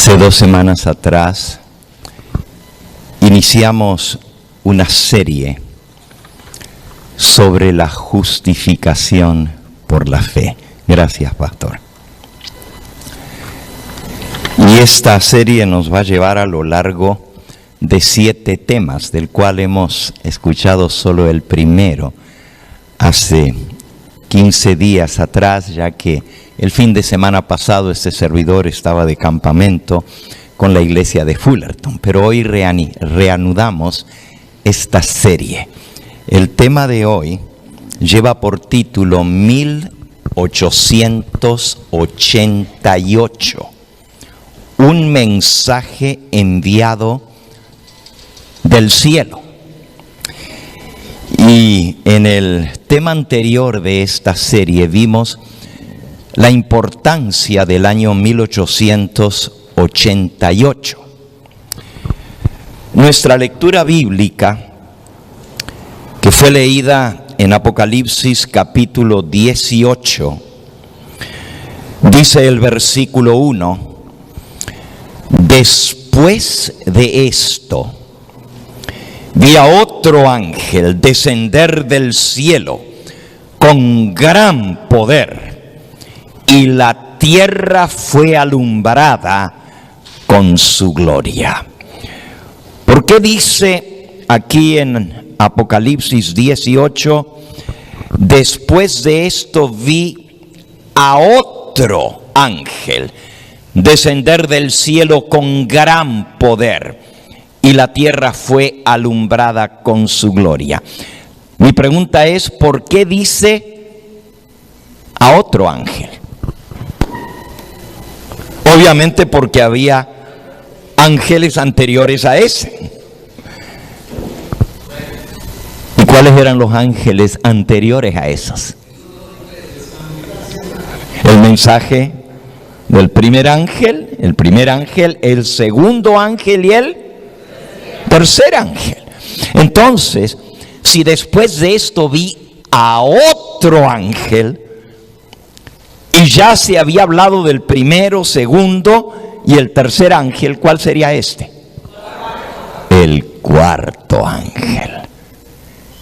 Hace 2 semanas atrás iniciamos una serie sobre la justificación por la fe. Gracias, pastor. Y esta serie nos va a llevar a lo largo de 7 temas, del cual hemos escuchado solo el primero hace 15 días atrás, ya que el fin de semana pasado este servidor estaba de campamento con la iglesia de Fullerton, pero hoy reanudamos esta serie. El tema de hoy lleva por título 1888, un mensaje enviado del cielo. Y en el tema anterior de esta serie vimos la importancia del año 1888. Nuestra lectura bíblica, que fue leída en Apocalipsis capítulo 18, dice el versículo 1: después de esto, vi a otro ángel descender del cielo con gran poder, y la tierra fue alumbrada con su gloria. ¿Por qué dice aquí en Apocalipsis 18, después de esto vi a otro ángel descender del cielo con gran poder, y la tierra fue alumbrada con su gloria? Mi pregunta es, ¿por qué dice a otro ángel? Obviamente porque había ángeles anteriores a ese. ¿Y cuáles eran los ángeles anteriores a esos? El mensaje del primer ángel, el segundo ángel y el tercer ángel. Entonces, si después de esto vi a otro ángel, y ya se había hablado del primero, segundo y el tercer ángel, ¿cuál sería este? El cuarto ángel.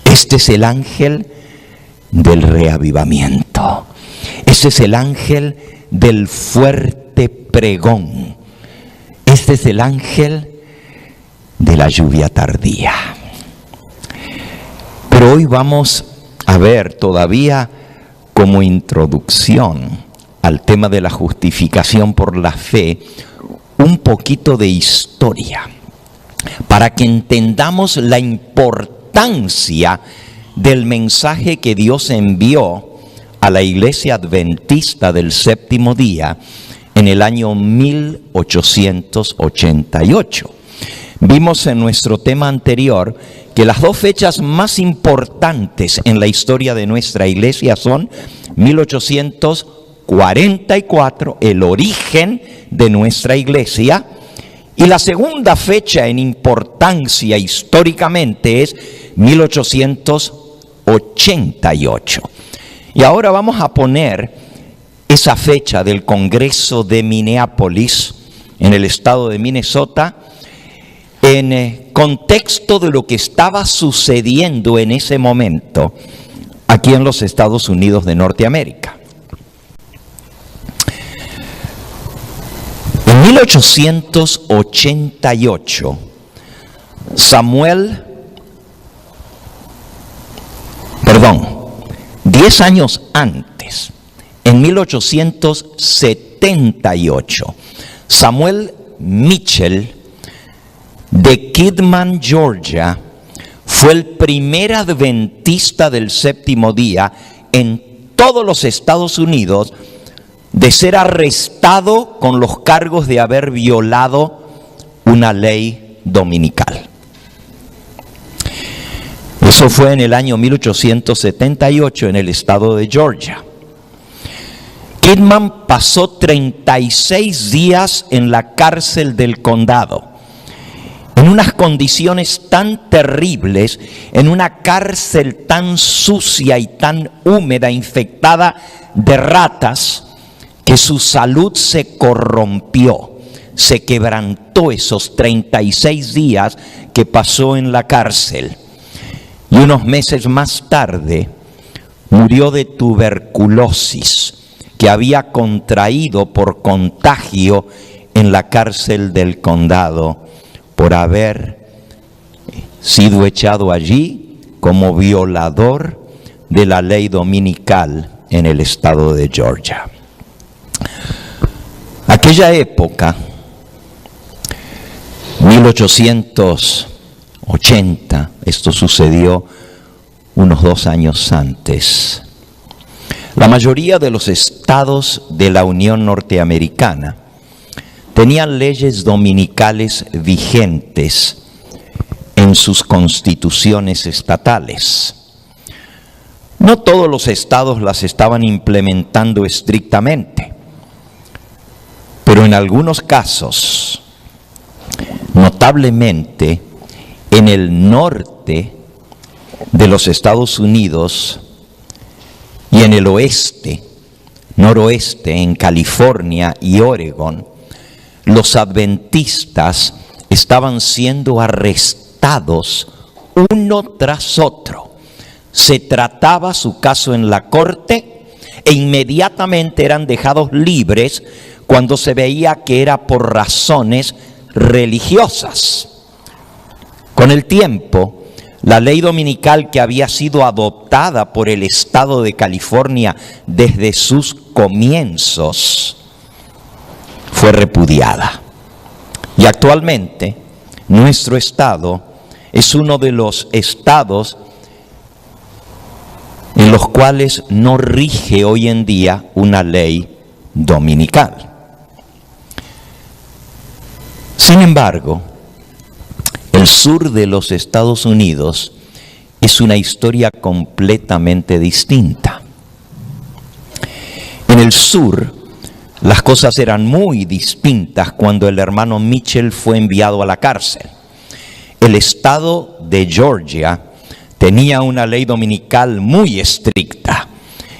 Este es el ángel del reavivamiento. Este es el ángel del fuerte pregón. Este es el ángel de la lluvia tardía. Pero hoy vamos a ver todavía como introducción al tema de la justificación por la fe, un poquito de historia, para que entendamos la importancia del mensaje que Dios envió a la iglesia adventista del séptimo día en el año 1888. Vimos en nuestro tema anterior que las 2 fechas más importantes en la historia de nuestra iglesia son 1844, el origen de nuestra iglesia, y la segunda fecha en importancia históricamente es 1888. Y ahora vamos a poner esa fecha del Congreso de Minneapolis, en el estado de Minnesota, en contexto de lo que estaba sucediendo en ese momento aquí en los Estados Unidos de Norteamérica. En 1888, 10 años antes, en 1878, Samuel Mitchell de Kidman, Georgia, fue el primer adventista del séptimo día en todos los Estados Unidos de ser arrestado con los cargos de haber violado una ley dominical. Eso fue en el año 1878 en el estado de Georgia. Kidman pasó 36 días en la cárcel del condado, en unas condiciones tan terribles, en una cárcel tan sucia y tan húmeda, infectada de ratas, que su salud se corrompió. se quebrantó esos 36 días que pasó en la cárcel. Y unos meses más tarde murió de tuberculosis que había contraído por contagio en la cárcel del condado por haber sido echado allí como violador de la ley dominical en el estado de Georgia. Aquella época, 1880, esto sucedió unos 2 años antes. La mayoría de los estados de la Unión Norteamericana tenían leyes dominicales vigentes en sus constituciones estatales. No todos los estados las estaban implementando estrictamente, pero en algunos casos, notablemente en el norte de los Estados Unidos y en el oeste, noroeste, en California y Oregón, los adventistas estaban siendo arrestados uno tras otro. Se trataba su caso en la corte e inmediatamente eran dejados libres cuando se veía que era por razones religiosas. Con el tiempo, la ley dominical que había sido adoptada por el estado de California desde sus comienzos fue repudiada. Y actualmente nuestro estado es uno de los estados en los cuales no rige hoy en día una ley dominical. Sin embargo, el sur de los Estados Unidos es una historia completamente distinta. En el sur, las cosas eran muy distintas cuando el hermano Mitchell fue enviado a la cárcel. El estado de Georgia tenía una ley dominical muy estricta.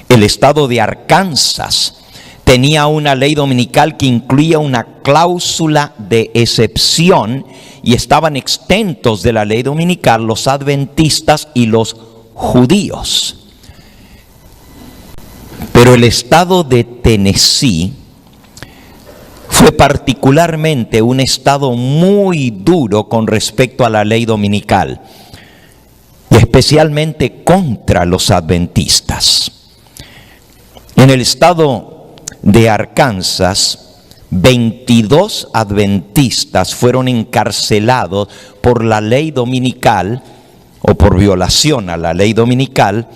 El estado de Arkansas tenía una ley dominical que incluía una cláusula de excepción y estaban exentos de la ley dominical los adventistas y los judíos. Pero el estado de Tennessee fue particularmente un estado muy duro con respecto a la ley dominical, y especialmente contra los adventistas. En el estado de Arkansas, 22 adventistas fueron encarcelados por la ley dominical o por violación a la ley dominical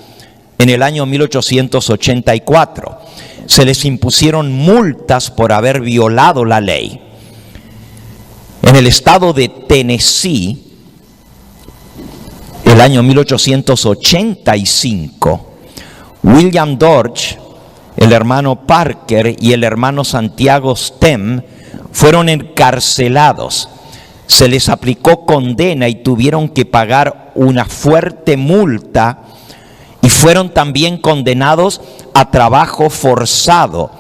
en el año 1884. Se les impusieron multas por haber violado la ley. En el estado de Tennessee, el año 1885, William Dorch, el hermano Parker y el hermano Santiago Stem fueron encarcelados. Se les aplicó condena y tuvieron que pagar una fuerte multa, y fueron también condenados a trabajo forzado,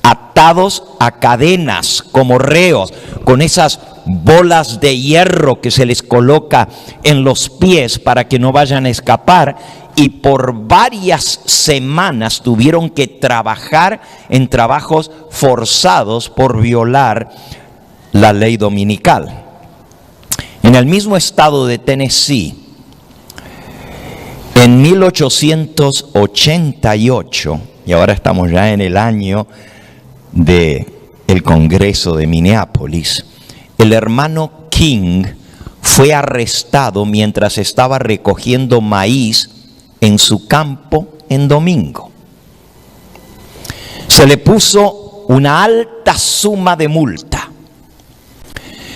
atados a cadenas como reos, con esas bolas de hierro que se les coloca en los pies para que no vayan a escapar, y por varias semanas tuvieron que trabajar en trabajos forzados por violar la ley dominical. En el mismo estado de Tennessee, en 1888, y ahora estamos ya en el año del Congreso de Minneapolis, el hermano King fue arrestado mientras estaba recogiendo maíz en su campo en domingo. Se le puso una alta suma de multa,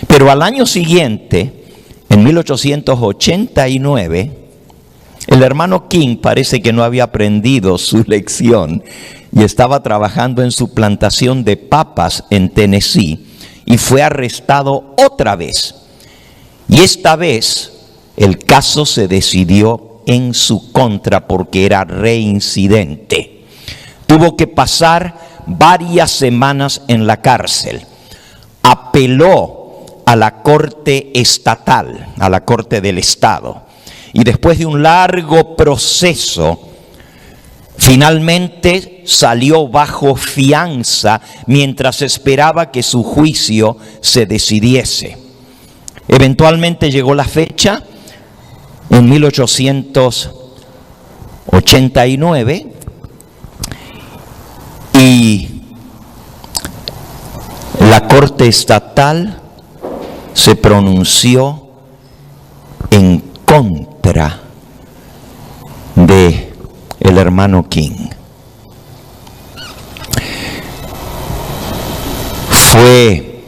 pero al año siguiente, en 1889, el hermano King parece que no había aprendido su lección y estaba trabajando en su plantación de papas en Tennessee y fue arrestado otra vez. Y esta vez el caso se decidió en su contra porque era reincidente. Tuvo que pasar varias semanas en la cárcel. apeló a la corte estatal, a la corte del estado. Y después de un largo proceso, finalmente salió bajo fianza mientras esperaba que su juicio se decidiese. Eventualmente llegó la fecha, en 1889, y la corte estatal se pronunció en contra de el hermano King. Fue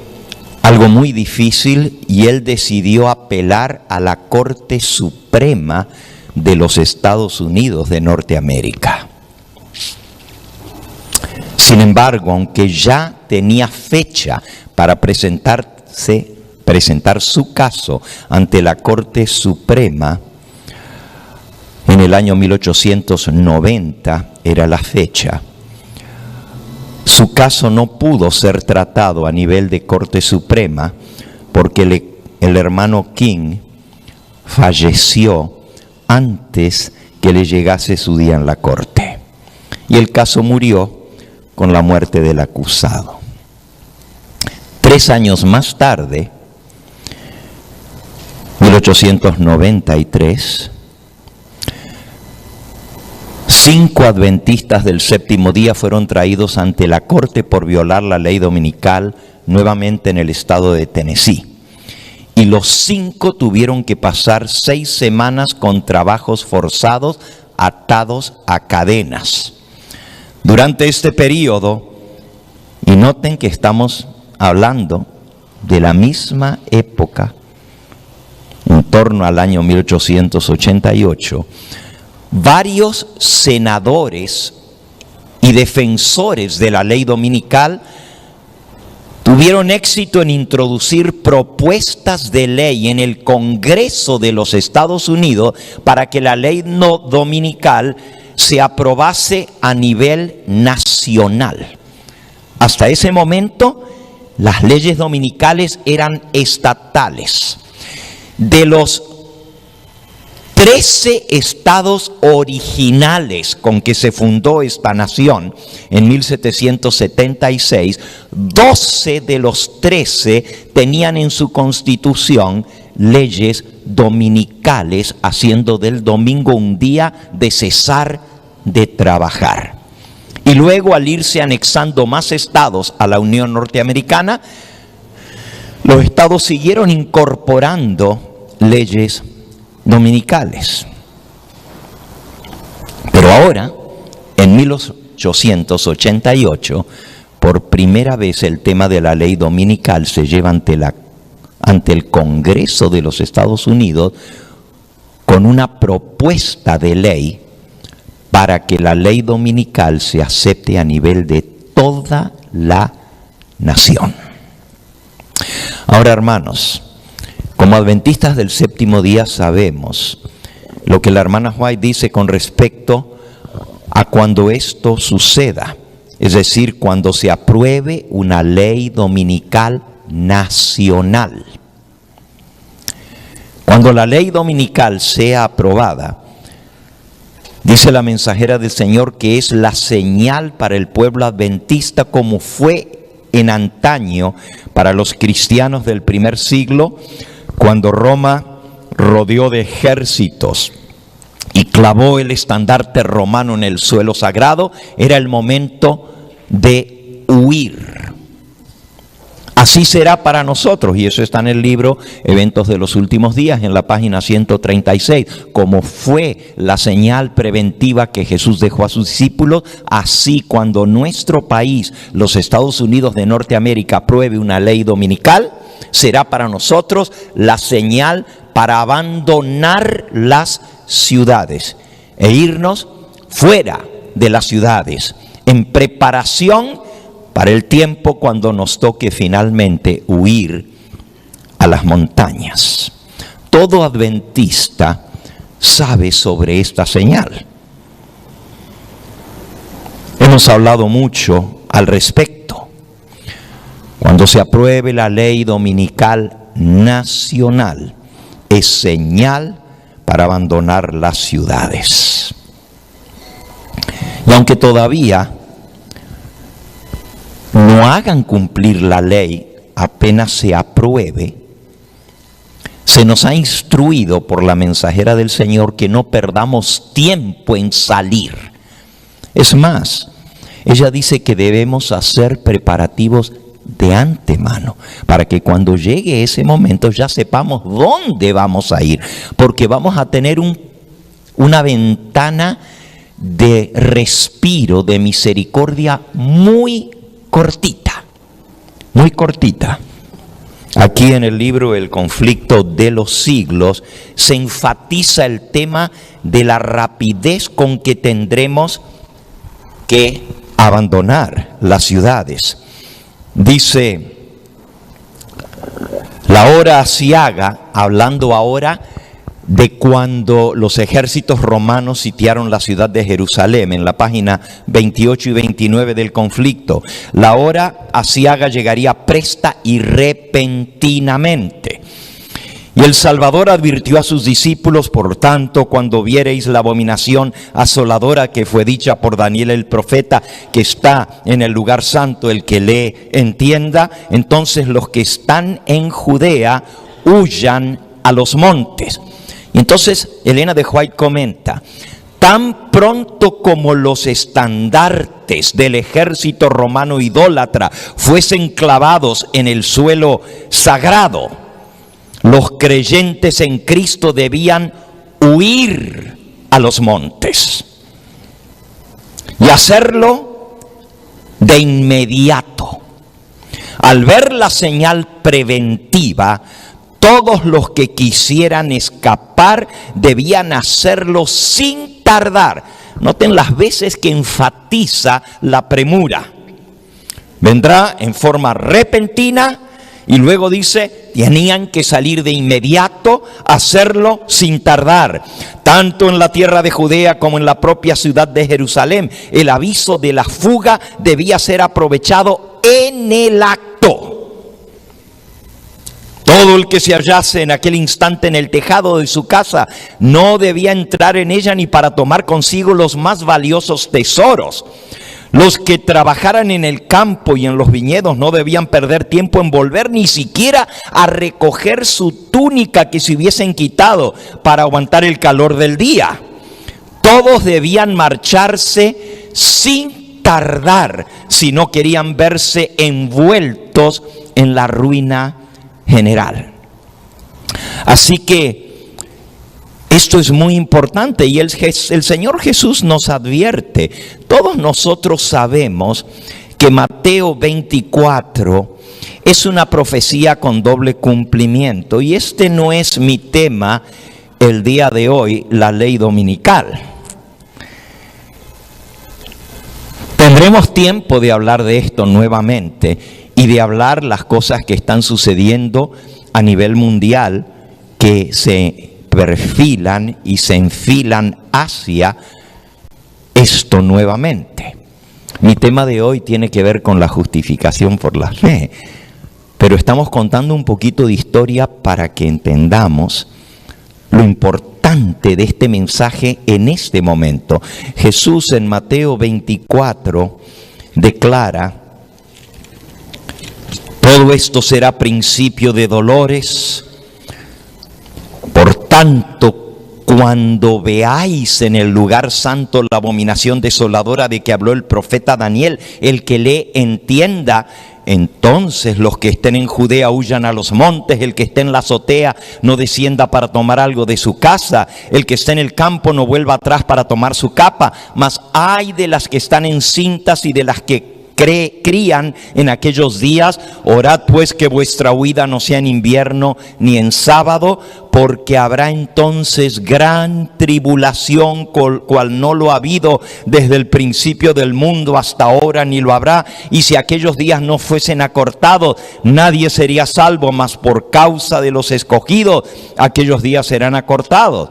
algo muy difícil y él decidió apelar a la Corte Suprema de los Estados Unidos de Norteamérica. Sin embargo, aunque ya tenía fecha para presentar su caso ante la Corte Suprema, en el año 1890 era la fecha, su caso no pudo ser tratado a nivel de Corte Suprema porque el hermano King falleció antes que le llegase su día en la corte. Y el caso murió con la muerte del acusado. 3 años más tarde, 1893, 5 adventistas del séptimo día fueron traídos ante la corte por violar la ley dominical nuevamente en el estado de Tennessee. Y los 5 tuvieron que pasar 6 semanas con trabajos forzados, atados a cadenas. Durante este periodo, y noten que estamos hablando de la misma época, en torno al año 1888, varios senadores y defensores de la ley dominical tuvieron éxito en introducir propuestas de ley en el Congreso de los Estados Unidos para que la ley no dominical se aprobase a nivel nacional. Hasta ese momento, las leyes dominicales eran estatales. De los 13 estados originales con que se fundó esta nación en 1776, 12 de los 13 tenían en su constitución leyes dominicales, haciendo del domingo un día de cesar de trabajar. Y luego, al irse anexando más estados a la Unión Norteamericana, los estados siguieron incorporando leyes dominicales. Pero ahora, en 1888, por primera vez el tema de la ley dominical se lleva ante el Congreso de los Estados Unidos con una propuesta de ley para que la ley dominical se acepte a nivel de toda la nación. Ahora, hermanos, como adventistas del séptimo día sabemos lo que la hermana White dice con respecto a cuando esto suceda, es decir, cuando se apruebe una ley dominical nacional. Cuando la ley dominical sea aprobada, dice la mensajera del Señor que es la señal para el pueblo adventista, como fue en antaño para los cristianos del primer siglo, cuando Roma rodeó de ejércitos y clavó el estandarte romano en el suelo sagrado. Era el momento de huir. Así será para nosotros, y eso está en el libro Eventos de los Últimos Días, en la página 136, como fue la señal preventiva que Jesús dejó a sus discípulos. Así, cuando nuestro país, los Estados Unidos de Norteamérica, apruebe una ley dominical, será para nosotros la señal para abandonar las ciudades e irnos fuera de las ciudades, en preparación para el tiempo cuando nos toque finalmente huir a las montañas. Todo adventista sabe sobre esta señal. Hemos hablado mucho al respecto. Cuando se apruebe la ley dominical nacional, es señal para abandonar las ciudades. Y aunque todavía no hagan cumplir la ley, apenas se apruebe, se nos ha instruido por la mensajera del Señor que no perdamos tiempo en salir. Es más, ella dice que debemos hacer preparativos de antemano, para que cuando llegue ese momento ya sepamos dónde vamos a ir, porque vamos a tener una ventana de respiro, de misericordia muy cortita, muy cortita. Aquí en el libro El conflicto de los siglos se enfatiza el tema de la rapidez con que tendremos que abandonar las ciudades. Dice, la hora aciaga, hablando ahora de cuando los ejércitos romanos sitiaron la ciudad de Jerusalén, en la página 28 y 29 del conflicto. La hora aciaga llegaría presta y repentinamente. Y el Salvador advirtió a sus discípulos: por tanto, cuando viereis la abominación asoladora que fue dicha por Daniel el profeta, que está en el lugar santo, el que lee entienda, entonces los que están en Judea huyan a los montes. Y entonces Elena de White comenta: tan pronto como los estandartes del ejército romano idólatra fuesen clavados en el suelo sagrado, los creyentes en Cristo debían huir a los montes y hacerlo de inmediato. Al ver la señal preventiva, todos los que quisieran escapar debían hacerlo sin tardar. Noten las veces que enfatiza la premura. Vendrá en forma repentina y luego dice, tenían que salir de inmediato, hacerlo sin tardar. Tanto en la tierra de Judea como en la propia ciudad de Jerusalén, el aviso de la fuga debía ser aprovechado en el acto. Todo el que se hallase en aquel instante en el tejado de su casa no debía entrar en ella ni para tomar consigo los más valiosos tesoros. Los que trabajaran en el campo y en los viñedos no debían perder tiempo en volver ni siquiera a recoger su túnica que se hubiesen quitado para aguantar el calor del día. Todos debían marcharse sin tardar si no querían verse envueltos en la ruina general. Así que esto es muy importante y el Señor Jesús nos advierte. Todos nosotros sabemos que Mateo 24 es una profecía con doble cumplimiento. Y este no es mi tema el día de hoy, la ley dominical. Tendremos tiempo de hablar de esto nuevamente y de hablar las cosas que están sucediendo a nivel mundial que se perfilan y se enfilan hacia esto nuevamente. Mi tema de hoy tiene que ver con la justificación por la fe, pero estamos contando un poquito de historia para que entendamos lo importante de este mensaje en este momento. Jesús en Mateo 24 declara: todo esto será principio de dolores. Por tanto, cuando veáis en el lugar santo la abominación desoladora de que habló el profeta Daniel, el que lee entienda, entonces los que estén en Judea huyan a los montes, el que esté en la azotea no descienda para tomar algo de su casa, el que esté en el campo no vuelva atrás para tomar su capa, mas ay de las que están encintas y de las que crían en aquellos días. Orad pues que vuestra huida no sea en invierno ni en sábado, porque habrá entonces gran tribulación, cual no lo ha habido desde el principio del mundo hasta ahora, ni lo habrá. Y si aquellos días no fuesen acortados, nadie sería salvo, mas por causa de los escogidos aquellos días serán acortados.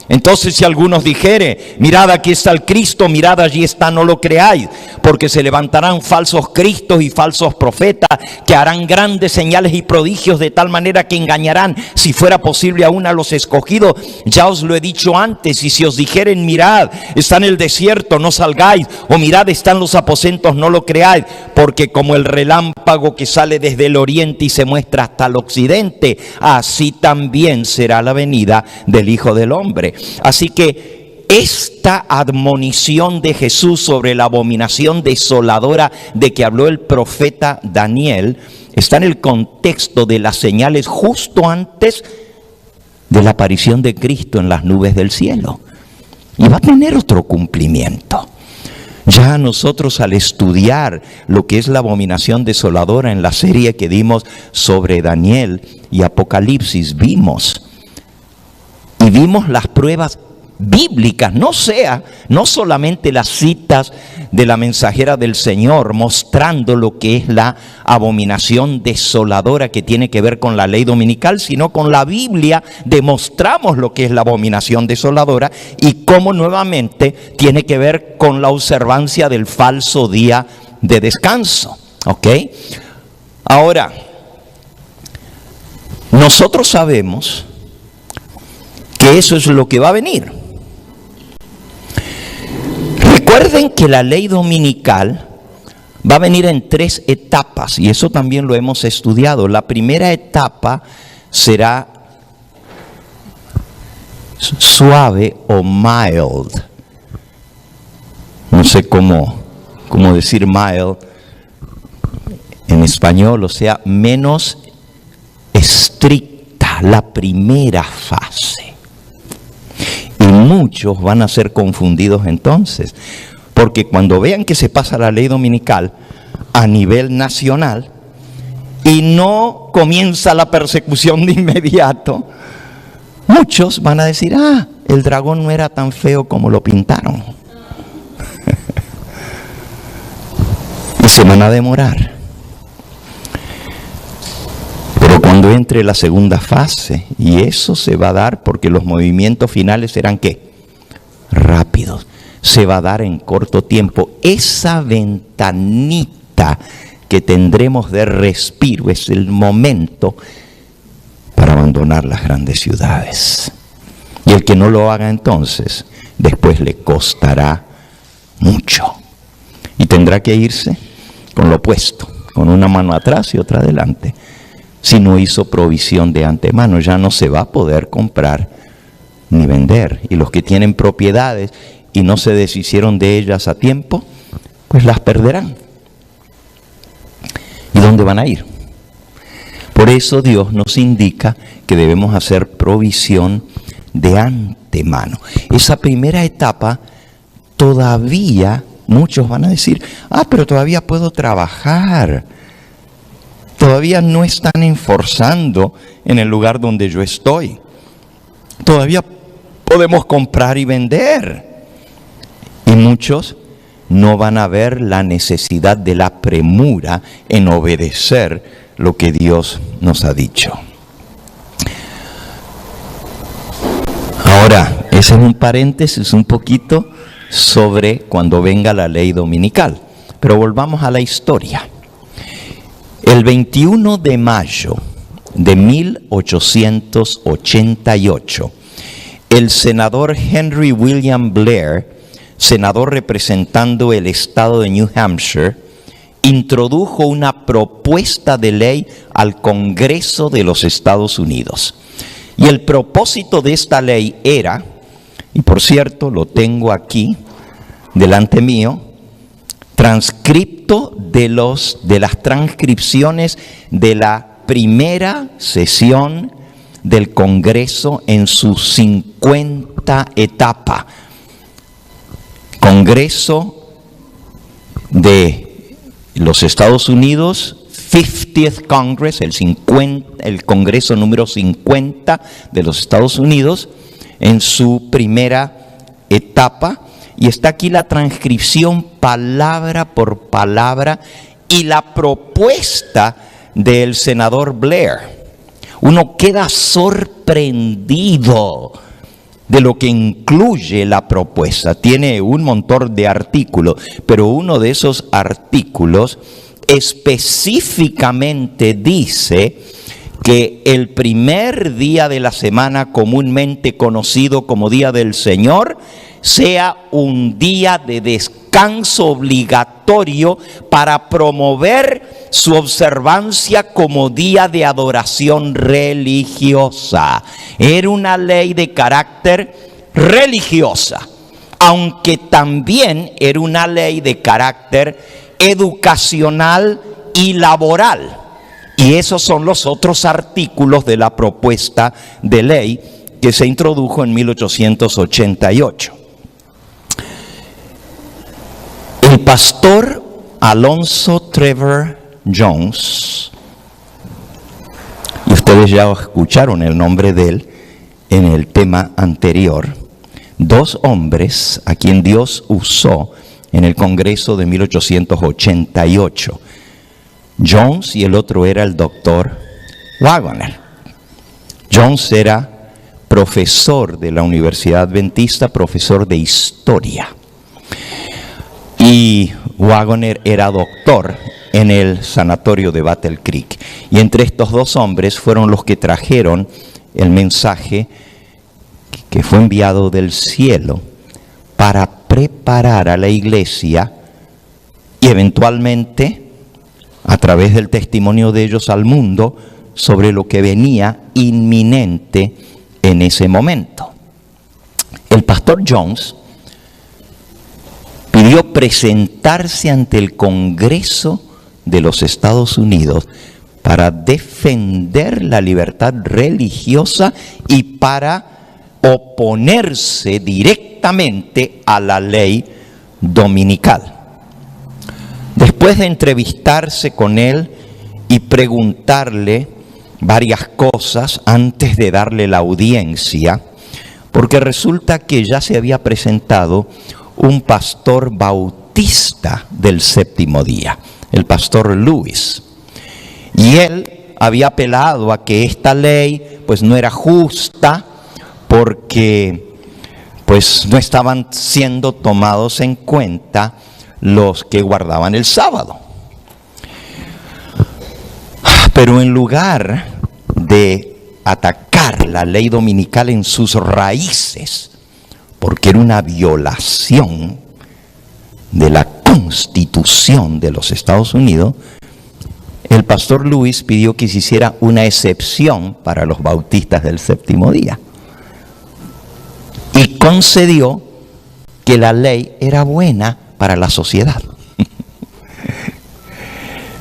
Entonces si algunos dijere, mirad aquí está el Cristo, mirad allí está, no lo creáis, porque se levantarán falsos cristos y falsos profetas que harán grandes señales y prodigios de tal manera que engañarán, si fuera posible, aún a los escogidos. Ya os lo he dicho antes, y si os dijeren, mirad, está en el desierto, no salgáis, o mirad, están los aposentos, no lo creáis, porque como el relámpago que sale desde el oriente y se muestra hasta el occidente, así también será la venida del Hijo del Hombre. Así que esta admonición de Jesús sobre la abominación desoladora de que habló el profeta Daniel está en el contexto de las señales justo antes de la aparición de Cristo en las nubes del cielo. Y va a tener otro cumplimiento. Ya nosotros, al estudiar lo que es la abominación desoladora en la serie que dimos sobre Daniel y Apocalipsis, vimos las pruebas bíblicas, no solamente las citas de la mensajera del Señor mostrando lo que es la abominación desoladora que tiene que ver con la ley dominical, sino con la Biblia demostramos lo que es la abominación desoladora y cómo nuevamente tiene que ver con la observancia del falso día de descanso. ¿Ok? Ahora, nosotros sabemos que eso es lo que va a venir. Recuerden que la ley dominical va a venir en 3 etapas, y eso también lo hemos estudiado. La primera etapa será suave o mild. No sé cómo decir mild en español, o sea, menos estricta, la primera fase. Y muchos van a ser confundidos entonces, porque cuando vean que se pasa la ley dominical a nivel nacional y no comienza la persecución de inmediato, muchos van a decir, el dragón no era tan feo como lo pintaron. Y se van a demorar. Cuando entre la segunda fase, y eso se va a dar porque los movimientos finales serán ¿qué? Rápidos. Se va a dar en corto tiempo. Esa ventanita que tendremos de respiro es el momento para abandonar las grandes ciudades. Y el que no lo haga entonces, después le costará mucho. Y tendrá que irse con lo opuesto, con una mano atrás y otra adelante. Si no hizo provisión de antemano, ya no se va a poder comprar ni vender. Y los que tienen propiedades y no se deshicieron de ellas a tiempo, pues las perderán. ¿Y dónde van a ir? Por eso Dios nos indica que debemos hacer provisión de antemano. Esa primera etapa todavía, muchos van a decir, pero todavía puedo trabajar. Todavía no están enforzando en el lugar donde yo estoy. Todavía podemos comprar y vender. Y muchos no van a ver la necesidad de la premura en obedecer lo que Dios nos ha dicho. Ahora, ese es un paréntesis un poquito sobre cuando venga la ley dominical. Pero volvamos a la historia. El 21 de mayo de 1888, el senador Henry William Blair, senador representando el estado de New Hampshire, introdujo una propuesta de ley al Congreso de los Estados Unidos. Y el propósito de esta ley era, y por cierto lo tengo aquí delante mío, transcripto de las transcripciones de la primera sesión del Congreso en su 50 etapa. Congreso de los Estados Unidos, 50th Congress, el Congreso número 50 de los Estados Unidos, en su primera etapa. Y está aquí la transcripción palabra por palabra y la propuesta del senador Blair. Uno queda sorprendido de lo que incluye la propuesta. Tiene un montón de artículos, pero uno de esos artículos específicamente dice que el primer día de la semana, comúnmente conocido como Día del Señor, sea un día de descanso obligatorio para promover su observancia como día de adoración religiosa. Era una ley de carácter religiosa, aunque también era una ley de carácter educacional y laboral. Y esos son los otros artículos de la propuesta de ley que se introdujo en 1888. El pastor Alonzo Trevor Jones, y ustedes ya escucharon el nombre de él en el tema anterior, dos hombres a quien Dios usó en el Congreso de 1888. Jones y el otro era el doctor Waggoner. Jones era profesor de la Universidad Adventista, profesor de historia. Y Waggoner era doctor en el sanatorio de Battle Creek. Y entre estos dos hombres fueron los que trajeron el mensaje que fue enviado del cielo para preparar a la iglesia y eventualmente, a través del testimonio de ellos al mundo, sobre lo que venía inminente en ese momento. El pastor Jones pidió presentarse ante el Congreso de los Estados Unidos para defender la libertad religiosa y para oponerse directamente a la ley dominical. Después de entrevistarse con él y preguntarle varias cosas antes de darle la audiencia, porque resulta que ya se había presentado un pastor bautista del séptimo día, el pastor Lewis, y él había apelado a que esta ley pues no era justa porque pues no estaban siendo tomados en cuenta los que guardaban el sábado. Pero en lugar de atacar la ley dominical en sus raíces, porque era una violación de la Constitución de los Estados Unidos, el pastor Lewis pidió que se hiciera una excepción para los bautistas del séptimo día. Y concedió que la ley era buena para la sociedad.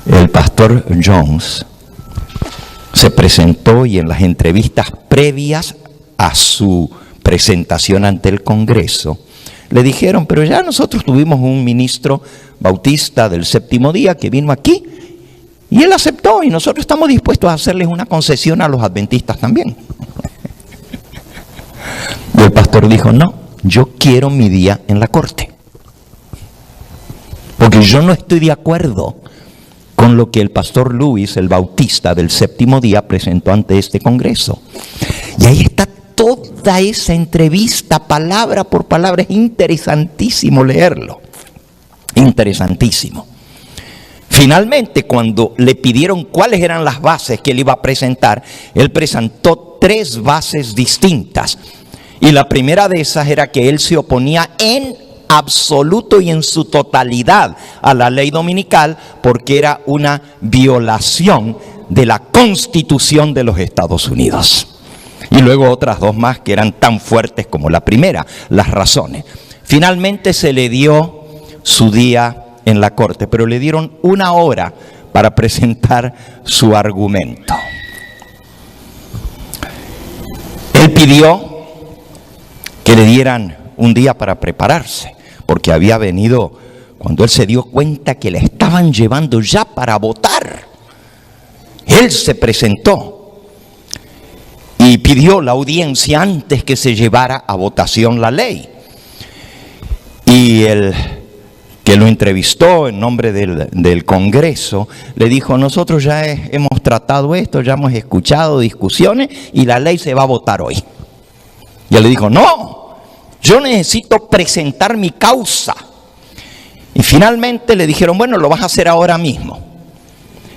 El pastor Jones se presentó y en las entrevistas previas a su presentación ante el Congreso, le dijeron, pero ya nosotros tuvimos un ministro bautista del séptimo día que vino aquí y él aceptó y nosotros estamos dispuestos a hacerles una concesión a los adventistas también. Y el pastor dijo, no, yo quiero mi día en la corte. Porque yo no estoy de acuerdo con lo que el pastor Lewis, el bautista del séptimo día, presentó ante este Congreso. Y ahí está toda esa entrevista, palabra por palabra. Es interesantísimo leerlo. Interesantísimo. Finalmente, cuando le pidieron cuáles eran las bases que él iba a presentar, él presentó 3 bases distintas. Y la primera de esas era que él se oponía en absoluto y en su totalidad a la ley dominical porque era una violación de la Constitución de los Estados Unidos. Y luego otras 2 más que eran tan fuertes como la primera, las razones. Finalmente se le dio su día en la corte, pero le dieron 1 hora para presentar su argumento. Él pidió que le dieran un día para prepararse, porque había venido cuando él se dio cuenta que la estaban llevando ya para votar. Él se presentó y pidió la audiencia antes que se llevara a votación la ley. Y el que lo entrevistó en nombre del Congreso le dijo, nosotros ya hemos tratado esto, ya hemos escuchado discusiones y la ley se va a votar hoy. Y él le dijo, no, yo necesito presentar mi causa. Y finalmente le dijeron, bueno, lo vas a hacer ahora mismo.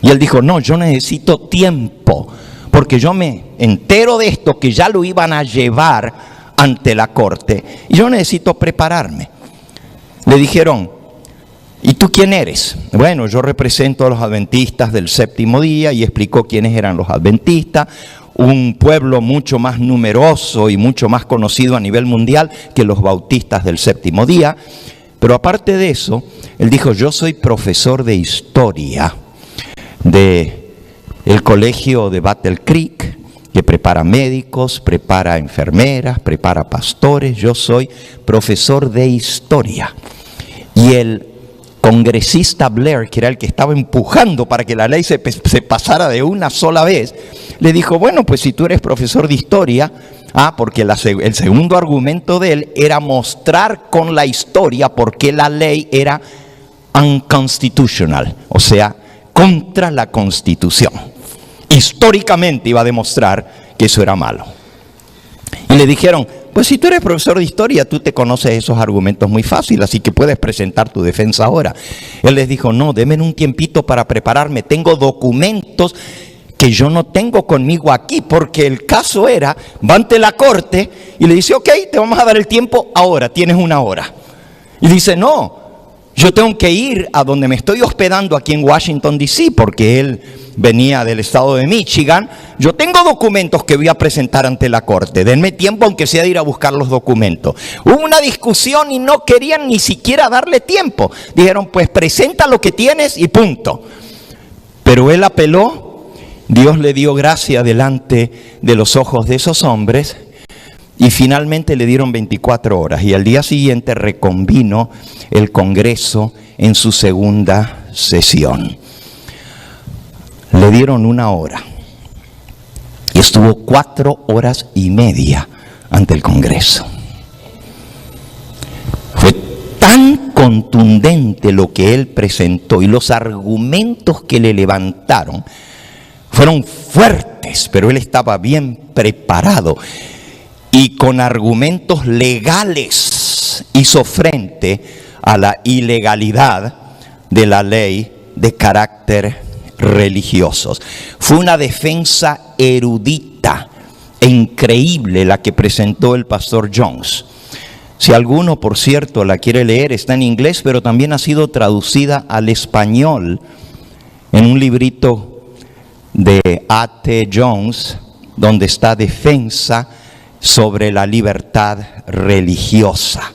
Y él dijo, no, yo necesito tiempo, porque yo me entero de esto, que ya lo iban a llevar ante la corte, y yo necesito prepararme. Le dijeron, ¿y tú quién eres? Bueno, yo represento a los adventistas del séptimo día, y explicó quiénes eran los adventistas, un pueblo mucho más numeroso y mucho más conocido a nivel mundial que los bautistas del séptimo día. Pero aparte de eso, él dijo, yo soy profesor de historia del colegio de Battle Creek, que prepara médicos, prepara enfermeras, prepara pastores. Yo soy profesor de historia. Y el congresista Blair, que era el que estaba empujando para que la ley se pasara de una sola vez, le dijo, bueno, pues si tú eres profesor de historia, porque el segundo argumento de él era mostrar con la historia por qué la ley era unconstitutional, o sea, contra la Constitución. Históricamente iba a demostrar que eso era malo. Y le dijeron, pues si tú eres profesor de historia, tú te conoces esos argumentos muy fácil, así que puedes presentar tu defensa ahora. Él les dijo, no, denme un tiempito para prepararme, tengo documentos que yo no tengo conmigo aquí, porque el caso era, va ante la corte y le dice, ok, te vamos a dar el tiempo ahora, tienes una hora. Y dice, no, yo tengo que ir a donde me estoy hospedando aquí en Washington, D.C., porque él venía del estado de Michigan. Yo tengo documentos que voy a presentar ante la corte. Denme tiempo, aunque sea de ir a buscar los documentos. Hubo una discusión y no querían ni siquiera darle tiempo. Dijeron, pues presenta lo que tienes y punto. Pero él apeló. Dios le dio gracia delante de los ojos de esos hombres. Y finalmente le dieron 24 horas. Y al día siguiente reconvino el Congreso en su segunda sesión. Le dieron una hora. Y estuvo 4 horas y media ante el Congreso. Fue tan contundente lo que él presentó y los argumentos que le levantaron fueron fuertes, pero él estaba bien preparado. Y con argumentos legales hizo frente a la ilegalidad de la ley de carácter religioso. Fue una defensa erudita e increíble la que presentó el pastor Jones. Si alguno, por cierto, la quiere leer, está en inglés, pero también ha sido traducida al español en un librito de A.T. Jones, donde está defensa sobre la libertad religiosa.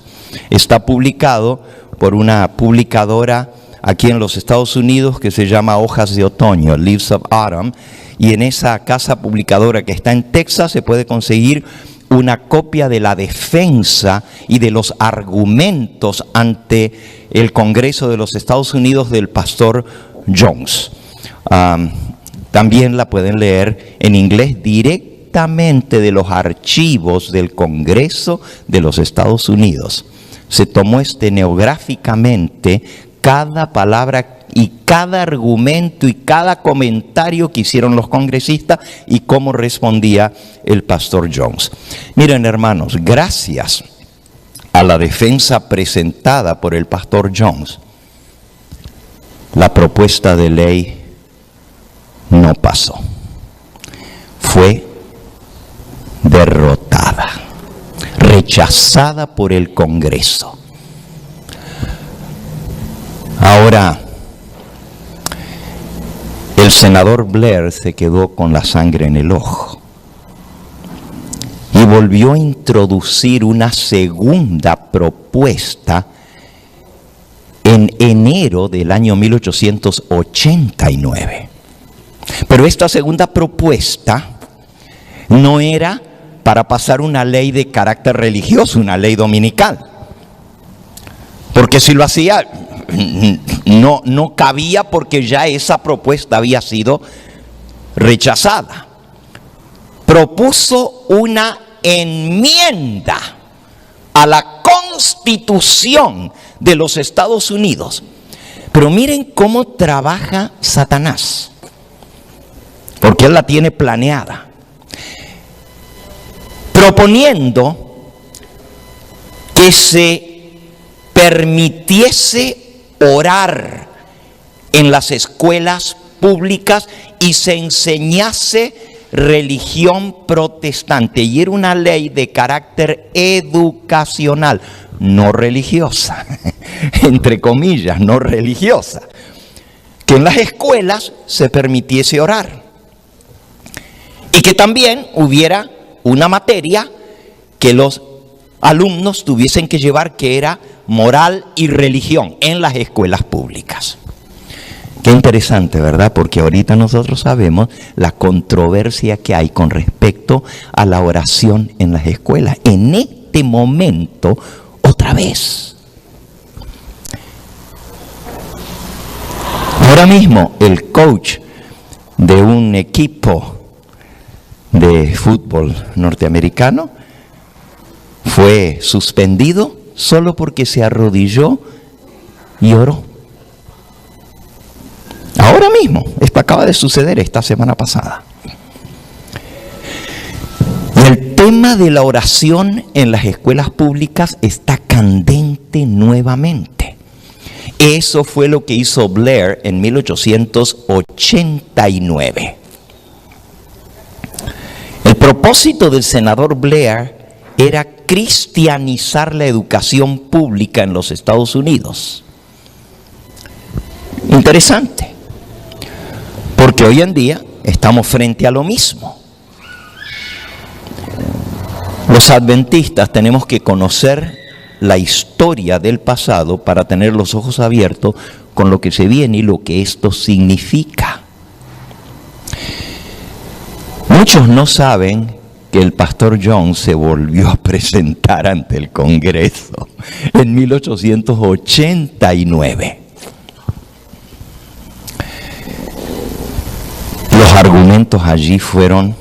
Está publicado por una publicadora aquí en los Estados Unidos que se llama Hojas de Otoño, Leaves of Autumn, y en esa casa publicadora que está en Texas se puede conseguir una copia de la defensa y de los argumentos ante el Congreso de los Estados Unidos del pastor Jones. También la pueden leer en inglés directamente de los archivos del Congreso de los Estados Unidos. Se tomó estenográficamente cada palabra y cada argumento y cada comentario que hicieron los congresistas y cómo respondía el pastor Jones. Miren, hermanos, gracias a la defensa presentada por el pastor Jones, la propuesta de ley no pasó. Fue derrotada, rechazada por el Congreso. Ahora, el senador Blair se quedó con la sangre en el ojo y volvió a introducir una segunda propuesta en enero del año 1889. Pero esta segunda propuesta no era para pasar una ley de carácter religioso, una ley dominical. Porque si lo hacía, no cabía, porque ya esa propuesta había sido rechazada. Propuso una enmienda a la Constitución de los Estados Unidos. Pero miren cómo trabaja Satanás, porque él la tiene planeada. Proponiendo que se permitiese orar en las escuelas públicas y se enseñase religión protestante. Y era una ley de carácter educacional, no religiosa, entre comillas, no religiosa. Que en las escuelas se permitiese orar. Y que también hubiera una materia que los alumnos tuviesen que llevar, que era moral y religión en las escuelas públicas. Qué interesante, ¿verdad? Porque ahorita nosotros sabemos la controversia que hay con respecto a la oración en las escuelas. En este momento, otra vez. Ahora mismo, el coach de un equipo de fútbol norteamericano fue suspendido solo porque se arrodilló y oró. Ahora mismo, esto acaba de suceder esta semana pasada. Y el tema de la oración en las escuelas públicas está candente nuevamente. Eso fue lo que hizo Blair en 1889. El propósito del senador Blair era cristianizar la educación pública en los Estados Unidos. Interesante, porque hoy en día estamos frente a lo mismo. Los adventistas tenemos que conocer la historia del pasado para tener los ojos abiertos con lo que se viene y lo que esto significa. Muchos no saben que el pastor Jones se volvió a presentar ante el Congreso en 1889. Los argumentos allí fueron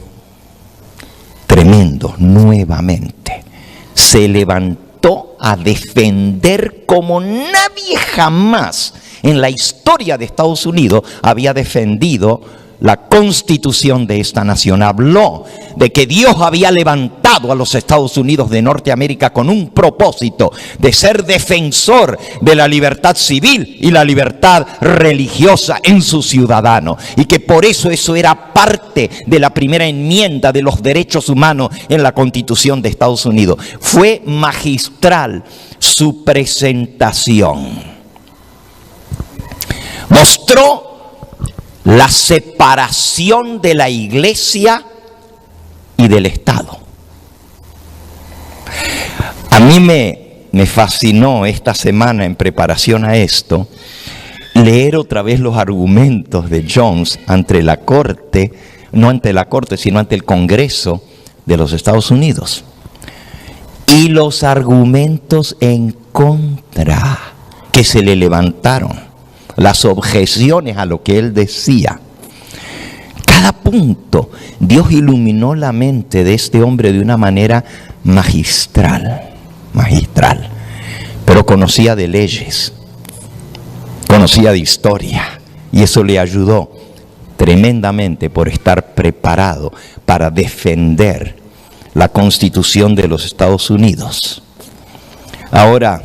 tremendos nuevamente. Se levantó a defender como nadie jamás en la historia de Estados Unidos había defendido la constitución de esta nación. Habló de que Dios había levantado a los Estados Unidos de Norteamérica con un propósito de ser defensor de la libertad civil y la libertad religiosa en sus ciudadanos, y que por eso era parte de la primera enmienda de los derechos humanos en la Constitución de Estados Unidos. Fue magistral su presentación. Mostró la separación de la iglesia y del Estado. A mí me fascinó esta semana en preparación a esto leer otra vez los argumentos de Jones ante la corte, no ante la corte, sino ante el Congreso de los Estados Unidos. Y los argumentos en contra que se le levantaron, las objeciones a lo que él decía. Cada punto, Dios iluminó la mente de este hombre de una manera magistral, pero conocía de leyes, conocía de historia, y eso le ayudó tremendamente por estar preparado para defender la Constitución de los Estados Unidos. Ahora,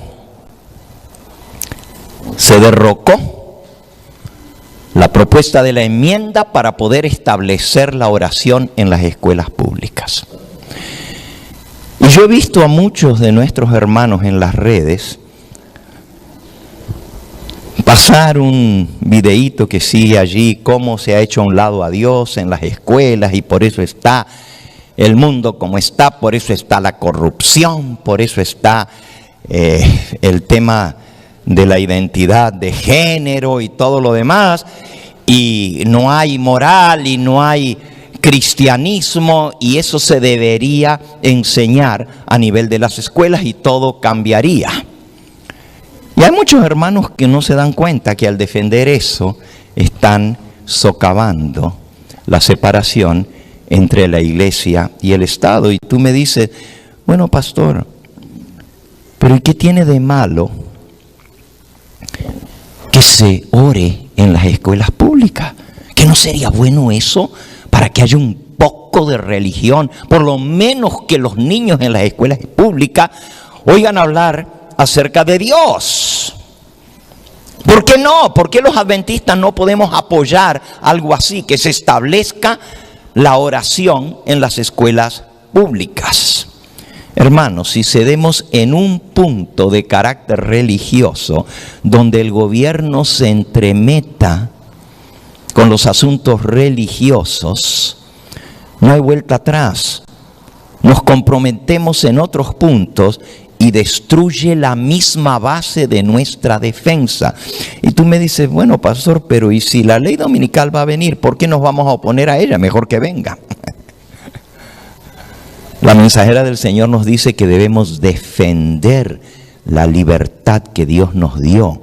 se derrocó la propuesta de la enmienda para poder establecer la oración en las escuelas públicas. Y yo he visto a muchos de nuestros hermanos en las redes pasar un videíto que sigue allí, cómo se ha hecho a un lado a Dios en las escuelas, y por eso está el mundo como está, por eso está la corrupción, por eso está el tema de la identidad de género y todo lo demás, y no hay moral y no hay cristianismo, y eso se debería enseñar a nivel de las escuelas y todo cambiaría. Y hay muchos hermanos que no se dan cuenta que al defender eso están socavando la separación entre la iglesia y el Estado. Y tú me dices, bueno, pastor, pero ¿y qué tiene de malo que se ore en las escuelas públicas? ¿Que no sería bueno eso para que haya un poco de religión? Por lo menos que los niños en las escuelas públicas oigan hablar acerca de Dios. ¿Por qué no? ¿Por qué los adventistas no podemos apoyar algo así, que se establezca la oración en las escuelas públicas? Hermanos, si cedemos en un punto de carácter religioso donde el gobierno se entremeta con los asuntos religiosos, no hay vuelta atrás. Nos comprometemos en otros puntos y destruye la misma base de nuestra defensa. Y tú me dices, bueno, pastor, pero ¿y si la ley dominical va a venir? ¿Por qué nos vamos a oponer a ella? Mejor que venga. La mensajera del Señor nos dice que debemos defender la libertad que Dios nos dio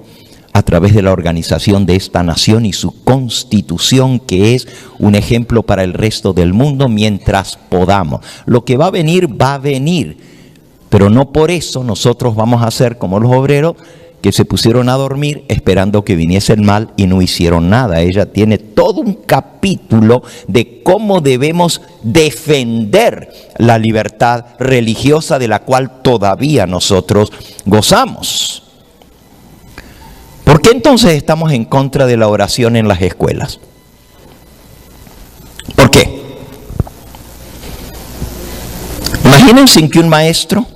a través de la organización de esta nación y su constitución, que es un ejemplo para el resto del mundo mientras podamos. Lo que va a venir, pero no por eso nosotros vamos a ser como los obreros que se pusieron a dormir esperando que viniese el mal y no hicieron nada. Ella tiene todo un capítulo de cómo debemos defender la libertad religiosa de la cual todavía nosotros gozamos. ¿Por qué entonces estamos en contra de la oración en las escuelas? ¿Por qué? Imagínense que un maestro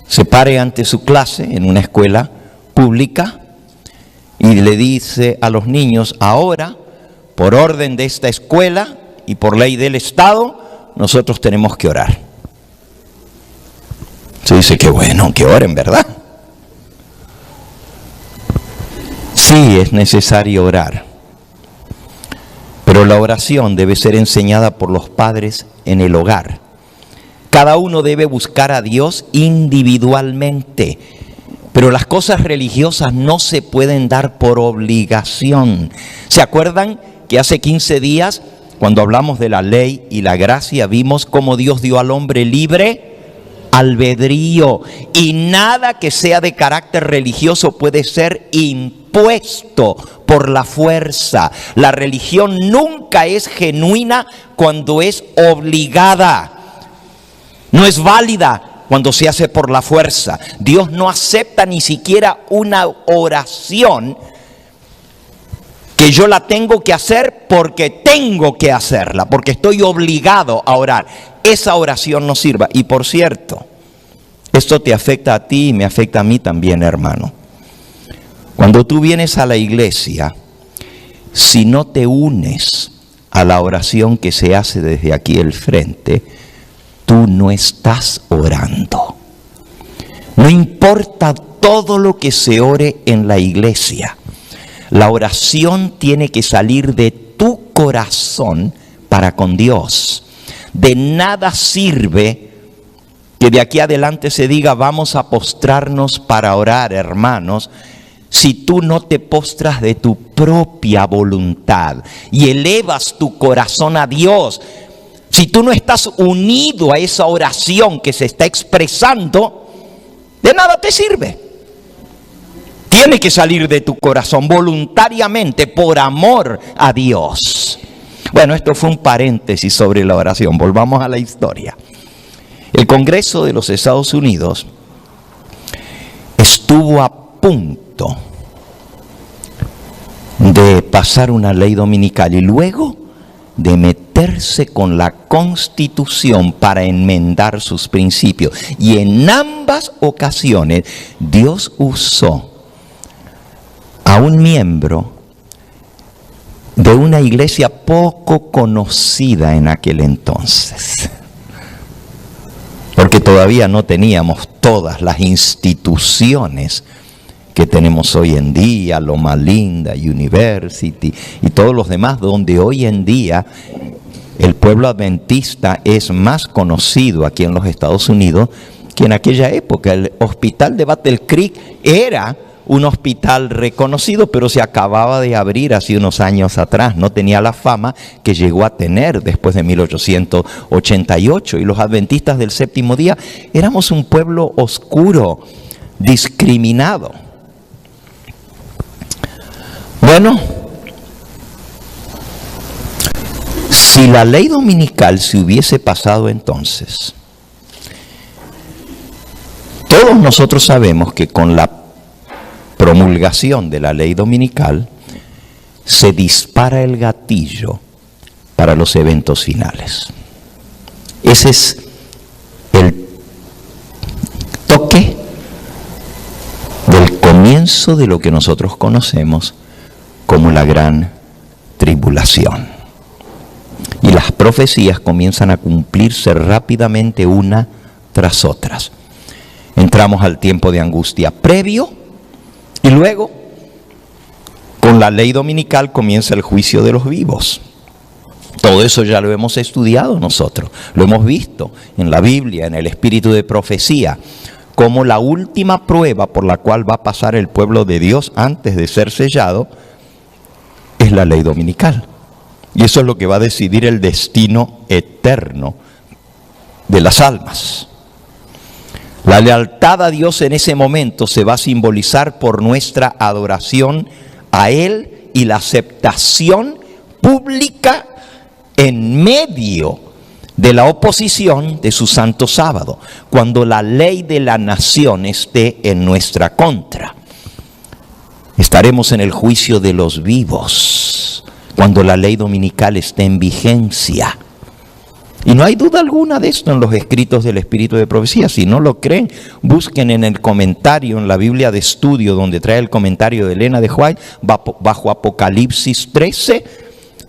se pare ante su clase en una escuela pública y le dice a los niños, ahora, por orden de esta escuela y por ley del Estado, nosotros tenemos que orar. Se dice que bueno, que oren, ¿verdad? Sí, es necesario orar, pero la oración debe ser enseñada por los padres en el hogar. Cada uno debe buscar a Dios individualmente, pero las cosas religiosas no se pueden dar por obligación. ¿Se acuerdan que hace 15 días, cuando hablamos de la ley y la gracia, vimos cómo Dios dio al hombre libre albedrío? Y nada que sea de carácter religioso puede ser impuesto por la fuerza. La religión nunca es genuina cuando es obligada. No es válida cuando se hace por la fuerza. Dios no acepta ni siquiera una oración que yo la tengo que hacer porque tengo que hacerla, porque estoy obligado a orar. Esa oración no sirva. Y por cierto, esto te afecta a ti y me afecta a mí también, hermano. Cuando tú vienes a la iglesia, si no te unes a la oración que se hace desde aquí el frente, tú no estás orando. No importa todo lo que se ore en la iglesia, la oración tiene que salir de tu corazón para con Dios. De nada sirve que de aquí adelante se diga vamos a postrarnos para orar, hermanos, si tú no te postras de tu propia voluntad y elevas tu corazón a Dios. Si tú no estás unido a esa oración que se está expresando, de nada te sirve. Tiene que salir de tu corazón voluntariamente, por amor a Dios. Bueno, esto fue un paréntesis sobre la oración. Volvamos a la historia. El Congreso de los Estados Unidos estuvo a punto de pasar una ley dominical y luego de meterse con la Constitución para enmendar sus principios. Y en ambas ocasiones Dios usó a un miembro de una iglesia poco conocida en aquel entonces, porque todavía no teníamos todas las instituciones que tenemos hoy en día, Loma Linda, University y todos los demás, donde hoy en día el pueblo adventista es más conocido aquí en los Estados Unidos que en aquella época. El hospital de Battle Creek era un hospital reconocido, pero se acababa de abrir hace unos años atrás. No tenía la fama que llegó a tener después de 1888. Y los adventistas del séptimo día éramos un pueblo oscuro, discriminado. Bueno, si la ley dominical se hubiese pasado entonces, todos nosotros sabemos que con la promulgación de la ley dominical se dispara el gatillo para los eventos finales. Ese es el toque del comienzo de lo que nosotros conocemos como la gran tribulación. Y las profecías comienzan a cumplirse rápidamente una tras otras. Entramos al tiempo de angustia previo y luego con la ley dominical comienza el juicio de los vivos. Todo eso ya lo hemos estudiado nosotros, lo hemos visto en la Biblia, en el espíritu de profecía, como la última prueba por la cual va a pasar el pueblo de Dios antes de ser sellado es la ley dominical. Y eso es lo que va a decidir el destino eterno de las almas. La lealtad a Dios en ese momento se va a simbolizar por nuestra adoración a Él y la aceptación pública en medio de la oposición de su santo sábado, cuando la ley de la nación esté en nuestra contra. Estaremos en el juicio de los vivos, cuando la ley dominical esté en vigencia. Y no hay duda alguna de esto en los escritos del espíritu de profecía. Si no lo creen, busquen en el comentario, en la Biblia de estudio, donde trae el comentario de Elena de White, bajo Apocalipsis 13,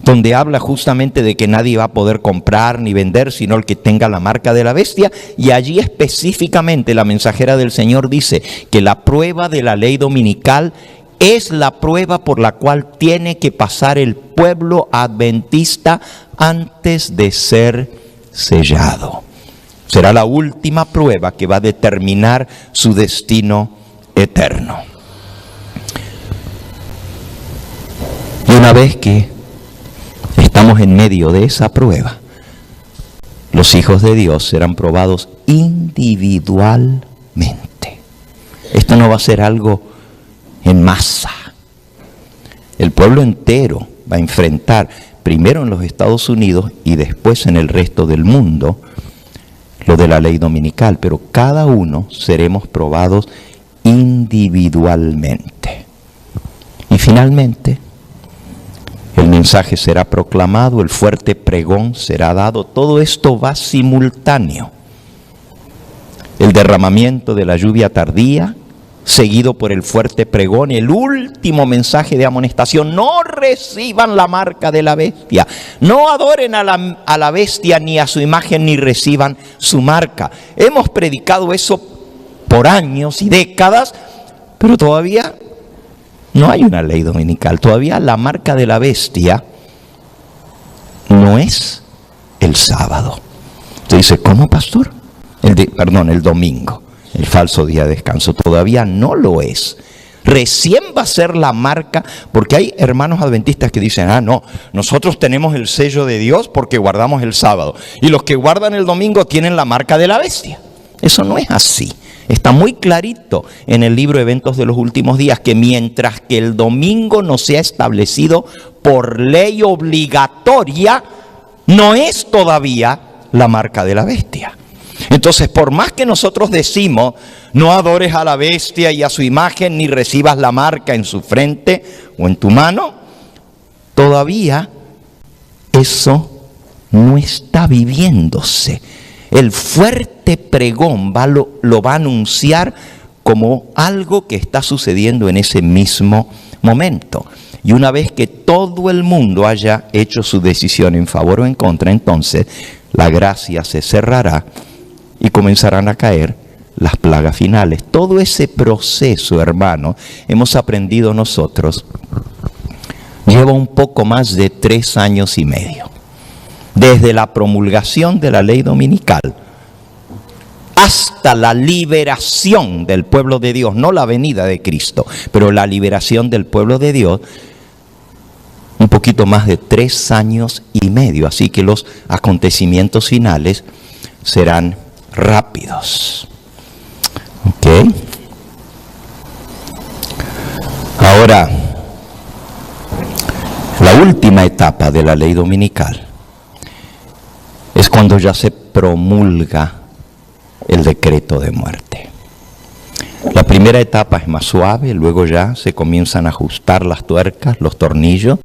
donde habla justamente de que nadie va a poder comprar ni vender, sino el que tenga la marca de la bestia. Y allí específicamente la mensajera del Señor dice que la prueba de la ley dominical es la prueba por la cual tiene que pasar el pueblo adventista antes de ser sellado. Será la última prueba que va a determinar su destino eterno. Y una vez que estamos en medio de esa prueba, los hijos de Dios serán probados individualmente. Esto no va a ser algo en masa. El pueblo entero va a enfrentar, primero en los Estados Unidos y después en el resto del mundo, lo de la ley dominical, pero cada uno seremos probados individualmente. Y finalmente, el mensaje será proclamado, el fuerte pregón será dado. Todo esto va simultáneo. El derramamiento de la lluvia tardía, seguido por el fuerte pregón, el último mensaje de amonestación: no reciban la marca de la bestia, no adoren a la bestia ni a su imagen, ni reciban su marca. Hemos predicado eso por años y décadas, pero todavía no hay una ley dominical. Todavía la marca de la bestia no es el sábado. Usted dice, ¿cómo, pastor? El domingo. El falso día de descanso todavía no lo es. Recién va a ser la marca, porque hay hermanos adventistas que dicen, no, nosotros tenemos el sello de Dios porque guardamos el sábado, y los que guardan el domingo tienen la marca de la bestia. Eso no es así. Está muy clarito en el libro Eventos de los Últimos Días que mientras que el domingo no sea establecido por ley obligatoria, no es todavía la marca de la bestia. Entonces, por más que nosotros decimos, no adores a la bestia y a su imagen, ni recibas la marca en su frente o en tu mano, todavía eso no está viviéndose. El fuerte pregón lo va a anunciar como algo que está sucediendo en ese mismo momento. Y una vez que todo el mundo haya hecho su decisión en favor o en contra, entonces la gracia se cerrará y comenzarán a caer las plagas finales. Todo ese proceso, hermano, hemos aprendido nosotros, lleva un poco más de 3 años y medio. Desde la promulgación de la ley dominical hasta la liberación del pueblo de Dios, no la venida de Cristo, pero la liberación del pueblo de Dios, un poquito más de 3 años y medio. Así que los acontecimientos finales serán rápidos. ¿Ok? Ahora, la última etapa de la ley dominical es cuando ya se promulga el decreto de muerte. La primera etapa es más suave, luego ya se comienzan a ajustar las tuercas, los tornillos,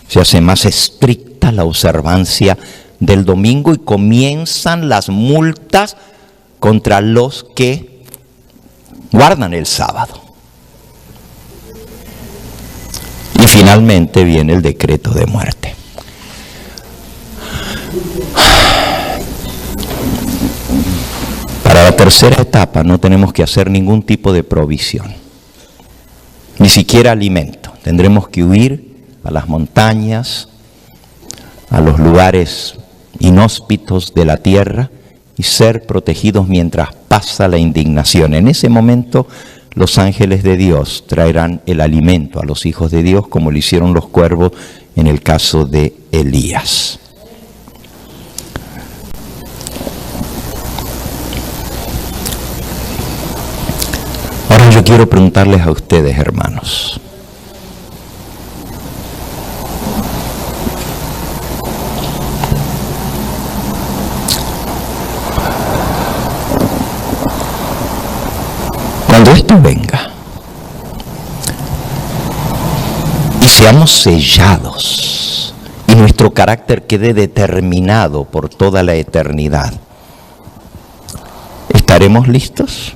se hace más estricta la observancia del domingo y comienzan las multas contra los que guardan el sábado. Y finalmente viene el decreto de muerte. Para la tercera etapa no tenemos que hacer ningún tipo de provisión, ni siquiera alimento. Tendremos que huir a las montañas, a los lugares inhóspitos de la tierra y ser protegidos mientras pasa la indignación. En ese momento los ángeles de Dios traerán el alimento a los hijos de Dios, como lo hicieron los cuervos en el caso de Elías. Ahora yo quiero preguntarles a ustedes, hermanos, cuando esto venga y seamos sellados y nuestro carácter quede determinado por toda la eternidad, ¿estaremos listos?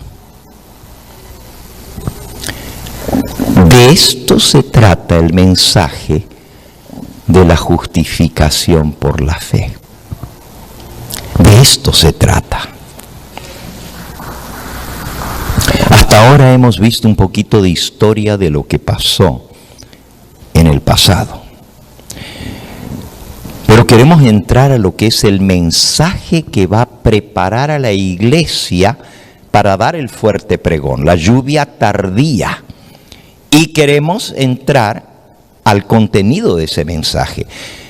De esto se trata el mensaje de la justificación por la fe. De esto se trata. Hasta ahora hemos visto un poquito de historia de lo que pasó en el pasado. Pero queremos entrar a lo que es el mensaje que va a preparar a la iglesia para dar el fuerte pregón, la lluvia tardía. Y queremos entrar al contenido de ese mensaje.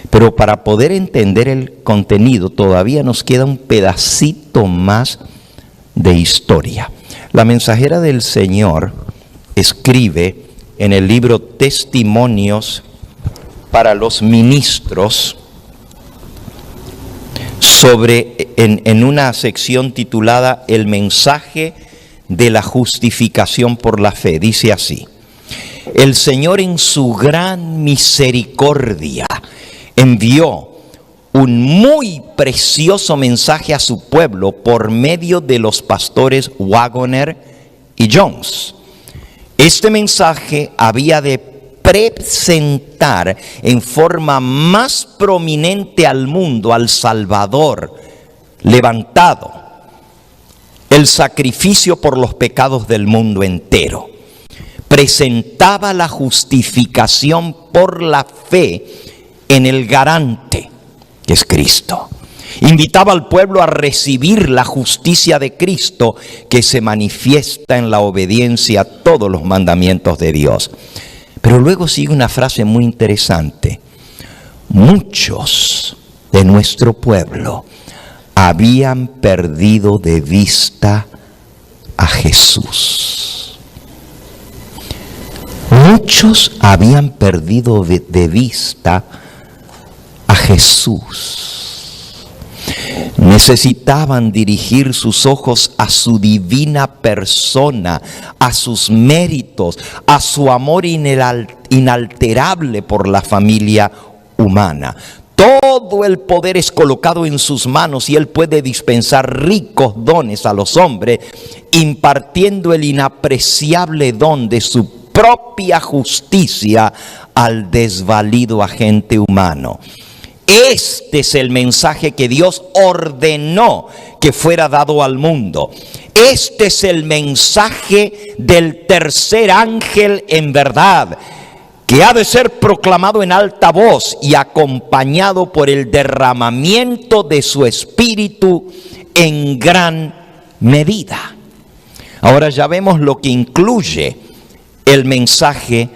Pero para poder entender el contenido todavía nos queda un pedacito más de historia. La mensajera del Señor escribe en el libro Testimonios para los Ministros en una sección titulada El mensaje de la justificación por la fe. Dice así: el Señor en su gran misericordia envió un muy precioso mensaje a su pueblo por medio de los pastores Waggoner y Jones. Este mensaje había de presentar en forma más prominente al mundo al Salvador levantado, el sacrificio por los pecados del mundo entero. Presentaba la justificación por la fe en el garante, que es Cristo. Invitaba al pueblo a recibir la justicia de Cristo, que se manifiesta en la obediencia a todos los mandamientos de Dios. Pero luego sigue una frase muy interesante: muchos de nuestro pueblo habían perdido de vista a Jesús. Muchos habían perdido de vista a Jesús. Necesitaban dirigir sus ojos a su divina persona, a sus méritos, a su amor inalterable por la familia humana. Todo el poder es colocado en sus manos y Él puede dispensar ricos dones a los hombres, impartiendo el inapreciable don de su propia justicia al desvalido agente humano. Este es el mensaje que Dios ordenó que fuera dado al mundo. Este es el mensaje del tercer ángel en verdad, que ha de ser proclamado en alta voz y acompañado por el derramamiento de su espíritu en gran medida. Ahora ya vemos lo que incluye el mensaje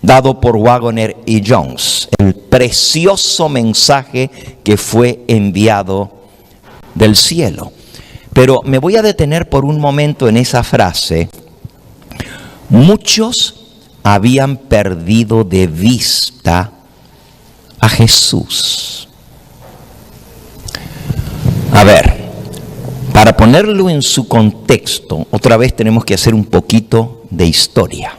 dado por Waggoner y Jones, el precioso mensaje que fue enviado del cielo. Pero me voy a detener por un momento en esa frase: muchos habían perdido de vista a Jesús. A ver, para ponerlo en su contexto, otra vez tenemos que hacer un poquito de historia.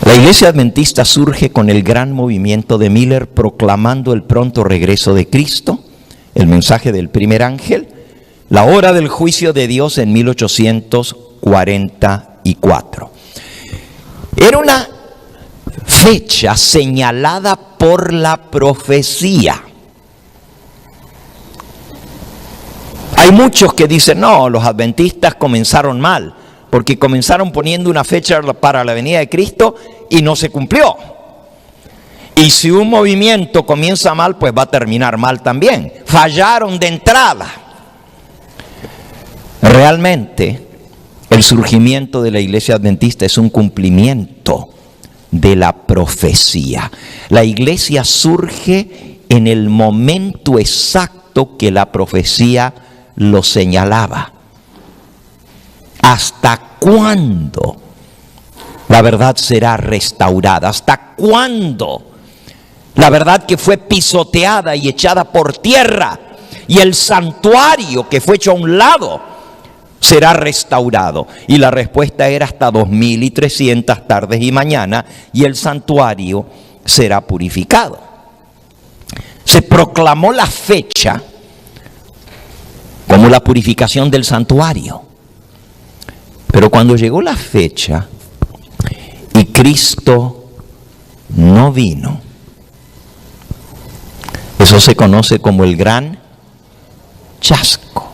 La Iglesia Adventista surge con el gran movimiento de Miller proclamando el pronto regreso de Cristo, el mensaje del primer ángel, la hora del juicio de Dios en 1844. Era una fecha señalada por la profecía. Hay muchos que dicen, no, los adventistas comenzaron mal, porque comenzaron poniendo una fecha para la venida de Cristo y no se cumplió. Y si un movimiento comienza mal, pues va a terminar mal también. Fallaron de entrada. Realmente, el surgimiento de la Iglesia Adventista es un cumplimiento de la profecía. La Iglesia surge en el momento exacto que la profecía lo señalaba. ¿Hasta cuándo la verdad será restaurada? ¿Hasta cuándo la verdad que fue pisoteada y echada por tierra y el santuario que fue hecho a un lado será restaurado? Y la respuesta era hasta 2300 tardes y mañanas y el santuario será purificado. Se proclamó la fecha como la purificación del santuario. Pero cuando llegó la fecha y Cristo no vino, eso se conoce como el gran chasco.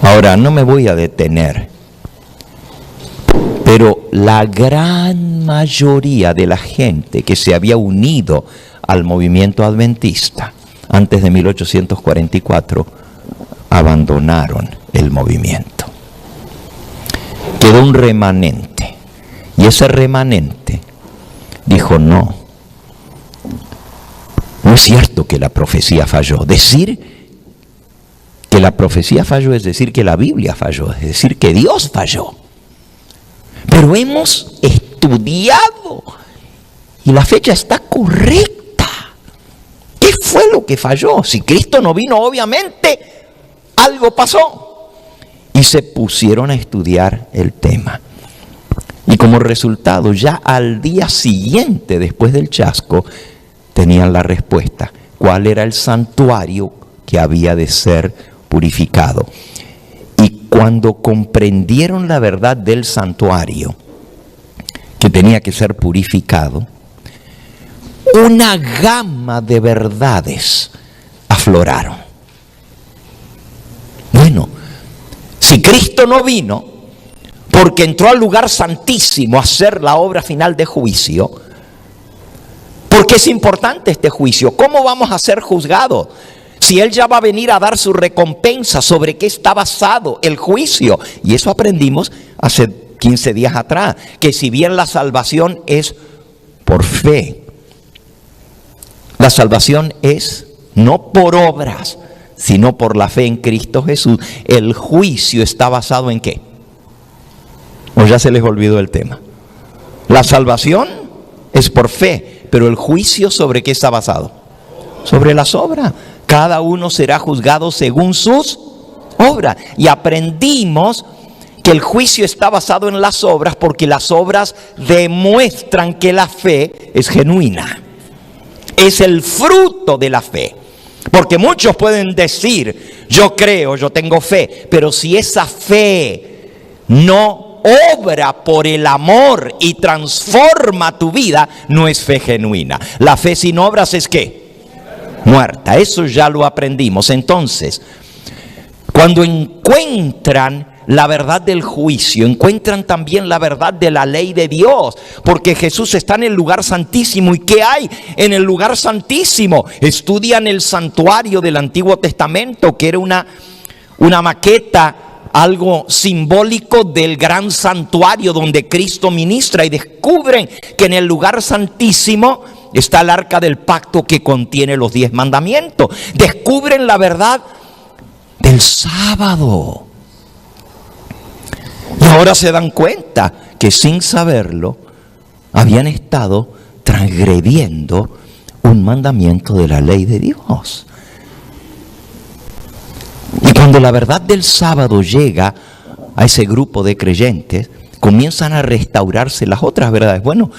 Ahora, no me voy a detener, pero la gran mayoría de la gente que se había unido al movimiento adventista antes de 1844 abandonaron el movimiento. Quedó un remanente, y ese remanente dijo, no es cierto que la profecía falló. Decir que la profecía falló es decir que la Biblia falló, es decir que Dios falló. Pero hemos estudiado y la fecha está correcta. ¿Qué fue lo que falló? Si Cristo no vino, obviamente algo pasó. Y se pusieron a estudiar el tema. Y como resultado, ya al día siguiente, después del chasco, tenían la respuesta. ¿Cuál era el santuario que había de ser purificado? Y cuando comprendieron la verdad del santuario, que tenía que ser purificado, una gama de verdades afloraron. Bueno, si Cristo no vino, porque entró al lugar santísimo a hacer la obra final de juicio, porque es importante este juicio, ¿cómo vamos a ser juzgados? Si Él ya va a venir a dar su recompensa, ¿sobre qué está basado el juicio? Y eso aprendimos hace 15 días atrás, que si bien la salvación es por fe, la salvación es no por obras, sino por la fe en Cristo Jesús. El juicio está basado ¿en qué? ¿O ya se les olvidó el tema? La salvación es por fe, pero el juicio ¿sobre qué está basado? Sobre las obras. Cada uno será juzgado según sus obras. Y aprendimos que el juicio está basado en las obras porque las obras demuestran que la fe es genuina. Es el fruto de la fe. Porque muchos pueden decir, yo creo, yo tengo fe, pero si esa fe no obra por el amor y transforma tu vida, no es fe genuina. La fe sin obras es ¿qué? Muerta. Eso ya lo aprendimos. Entonces, cuando encuentran la verdad del juicio, encuentran también la verdad de la ley de Dios, porque Jesús está en el lugar santísimo. ¿Y qué hay en el lugar santísimo? Estudian el santuario del Antiguo Testamento, que era una maqueta, algo simbólico del gran santuario donde Cristo ministra, y descubren que en el lugar santísimo está el arca del pacto que contiene los 10 mandamientos. Descubren la verdad del sábado. Y ahora se dan cuenta que sin saberlo habían estado transgrediendo un mandamiento de la ley de Dios. Cuando la verdad del sábado llega a ese grupo de creyentes, comienzan a restaurarse las otras verdades. Bueno,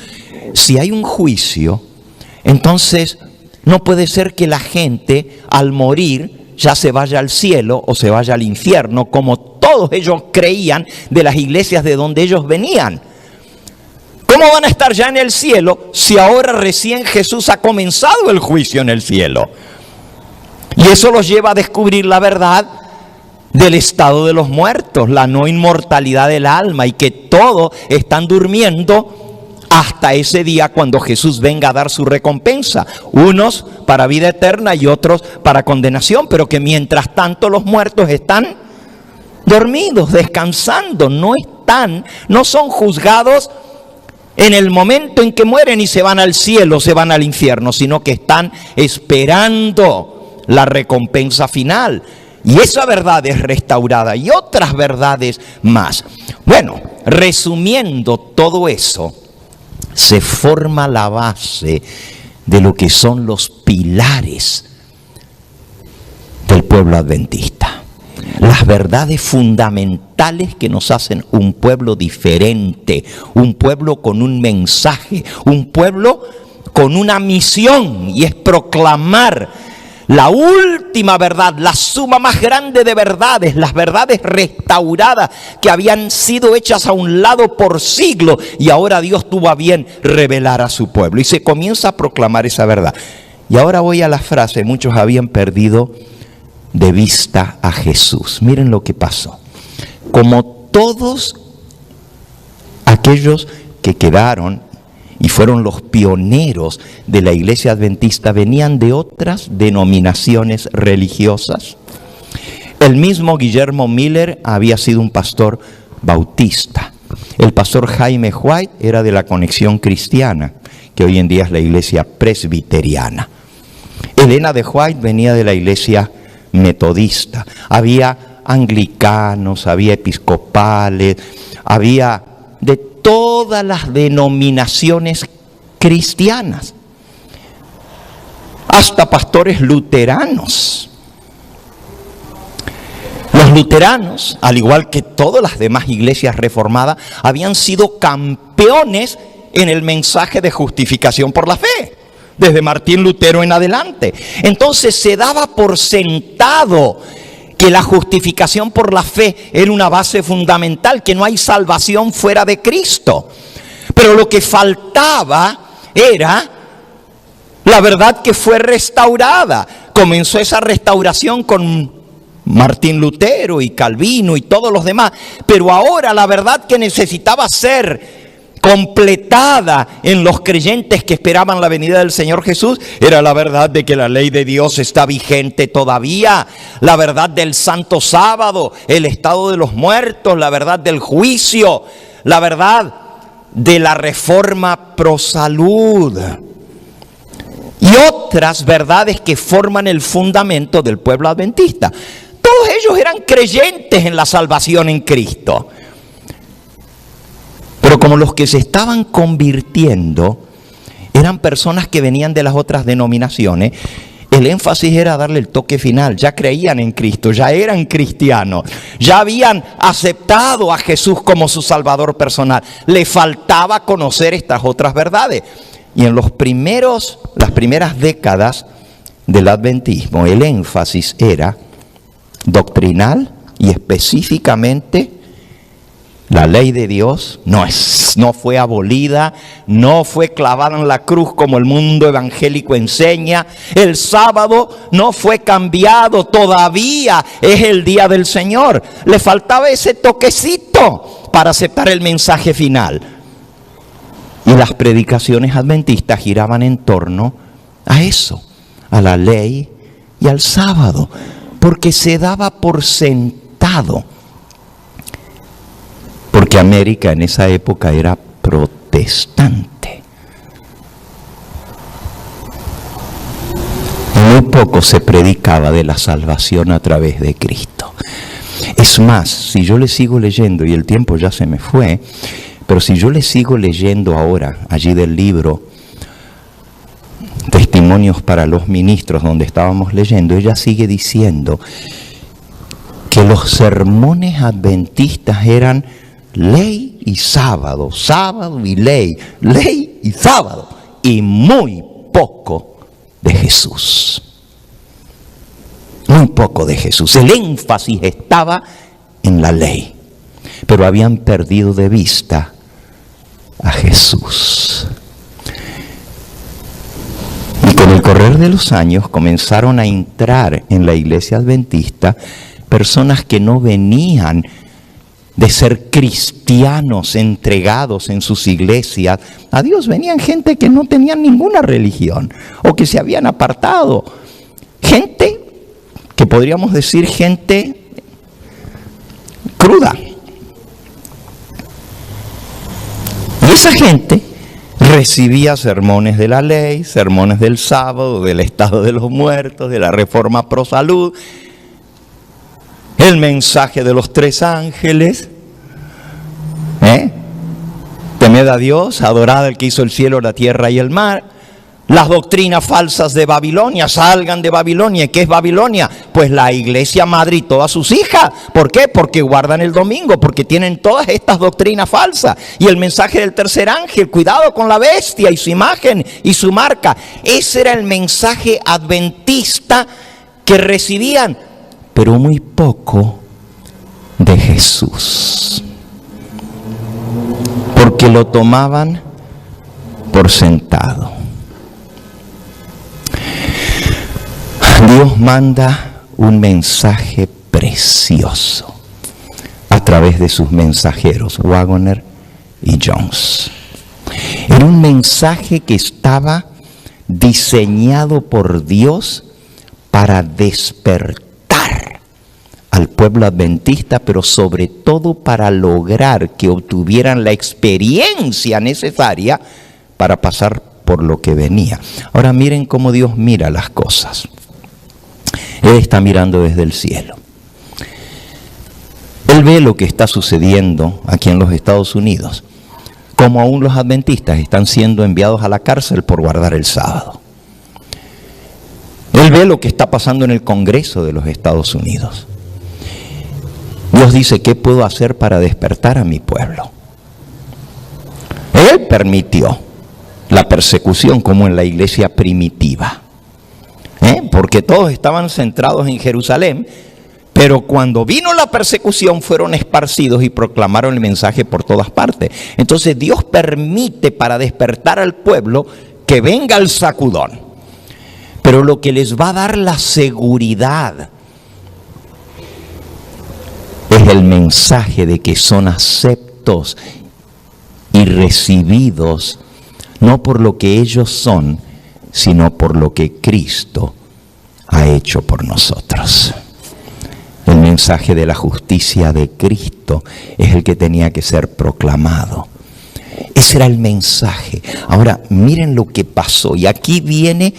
si hay un juicio, entonces no puede ser que la gente al morir ya se vaya al cielo o se vaya al infierno, como todos ellos creían de las iglesias de donde ellos venían. ¿Cómo van a estar ya en el cielo si ahora recién Jesús ha comenzado el juicio en el cielo? Y eso los lleva a descubrir la verdad del estado de los muertos, la no inmortalidad del alma, y que todos están durmiendo hasta ese día cuando Jesús venga a dar su recompensa. Unos para vida eterna y otros para condenación, pero que mientras tanto los muertos están dormidos, descansando, no son juzgados en el momento en que mueren y se van al cielo, se van al infierno, sino que están esperando la recompensa final. Y esa verdad es restaurada y otras verdades más. Bueno, resumiendo todo eso, se forma la base de lo que son los pilares del pueblo adventista. Las verdades fundamentales que nos hacen un pueblo diferente, un pueblo con un mensaje, un pueblo con una misión, y es proclamar la última verdad, la suma más grande de verdades, las verdades restauradas que habían sido hechas a un lado por siglos, y ahora Dios tuvo a bien revelar a su pueblo y se comienza a proclamar esa verdad. Y ahora voy a la frase: muchos habían perdido de vista a Jesús. Miren lo que pasó. Como todos aquellos que quedaron y fueron los pioneros de la iglesia adventista, venían de otras denominaciones religiosas. El mismo Guillermo Miller había sido un pastor bautista. El pastor Jaime White era de la Conexión Cristiana, que hoy en día es la iglesia presbiteriana. Elena de White venía de la iglesia metodista. Había anglicanos, había episcopales, había de todas las denominaciones cristianas, hasta pastores luteranos. Los luteranos, al igual que todas las demás iglesias reformadas, habían sido campeones en el mensaje de justificación por la fe, desde Martín Lutero en adelante. Entonces se daba por sentado que la justificación por la fe era una base fundamental, que no hay salvación fuera de Cristo. Pero lo que faltaba era la verdad que fue restaurada. Comenzó esa restauración con Martín Lutero y Calvino y todos los demás. Pero ahora la verdad que necesitaba ser completada en los creyentes que esperaban la venida del Señor Jesús era la verdad de que la ley de Dios está vigente todavía, la verdad del santo sábado, el estado de los muertos, la verdad del juicio, la verdad de la reforma pro salud y otras verdades que forman el fundamento del pueblo adventista. Todos ellos eran creyentes en la salvación en Cristo. Pero como los que se estaban convirtiendo eran personas que venían de las otras denominaciones, el énfasis era darle el toque final. Ya creían en Cristo, ya eran cristianos, ya habían aceptado a Jesús como su Salvador personal. Le faltaba conocer estas otras verdades. Y en las primeras décadas del adventismo, el énfasis era doctrinal y específicamente la ley de Dios no fue abolida, no fue clavada en la cruz como el mundo evangélico enseña. El sábado no fue cambiado, todavía es el día del Señor. Le faltaba ese toquecito para aceptar el mensaje final. Y las predicaciones adventistas giraban en torno a eso, a la ley y al sábado, porque se daba por sentado. Porque América en esa época era protestante. Muy poco se predicaba de la salvación a través de Cristo. Es más, si yo le sigo leyendo, y el tiempo ya se me fue, pero si yo le sigo leyendo ahora, allí del libro Testimonios para los Ministros, donde estábamos leyendo, ella sigue diciendo que los sermones adventistas eran ley y sábado, sábado y ley y sábado, y muy poco de Jesús. Muy poco de Jesús. El énfasis estaba en la ley, pero habían perdido de vista a Jesús. Y con el correr de los años comenzaron a entrar en la iglesia adventista personas que no venían de ser cristianos entregados en sus iglesias a Dios. Venían gente que no tenían ninguna religión o que se habían apartado. Gente que podríamos decir gente cruda. Y esa gente recibía sermones de la ley, sermones del sábado, del estado de los muertos, de la reforma pro salud, el mensaje de los 3 ángeles, temed a Dios, adorad al que hizo el cielo, la tierra y el mar. Las doctrinas falsas de Babilonia, salgan de Babilonia. ¿Qué es Babilonia? Pues la iglesia madre y todas sus hijas. ¿Por qué? Porque guardan el domingo, porque tienen todas estas doctrinas falsas. Y el mensaje del tercer ángel, cuidado con la bestia y su imagen y su marca. Ese era el mensaje adventista que recibían, pero muy poco de Jesús. Porque lo tomaban por sentado. Dios manda un mensaje precioso a través de sus mensajeros, Waggoner y Jones. Era un mensaje que estaba diseñado por Dios para despertar al pueblo adventista, pero sobre todo para lograr que obtuvieran la experiencia necesaria para pasar por lo que venía. Ahora miren cómo Dios mira las cosas. Él está mirando desde el cielo. Él ve lo que está sucediendo aquí en los Estados Unidos, como aún los adventistas están siendo enviados a la cárcel por guardar el sábado. Él ve lo que está pasando en el Congreso de los Estados Unidos. Dios dice, ¿qué puedo hacer para despertar a mi pueblo? Él permitió la persecución como en la iglesia primitiva. Porque todos estaban centrados en Jerusalén, pero cuando vino la persecución fueron esparcidos y proclamaron el mensaje por todas partes. Entonces Dios permite para despertar al pueblo que venga el sacudón, pero lo que les va a dar la seguridad es el mensaje de que son aceptos y recibidos no por lo que ellos son, sino por lo que Cristo ha hecho por nosotros. El mensaje de la justicia de Cristo es el que tenía que ser proclamado. Ese era el mensaje. Ahora, miren lo que pasó. Y aquí viene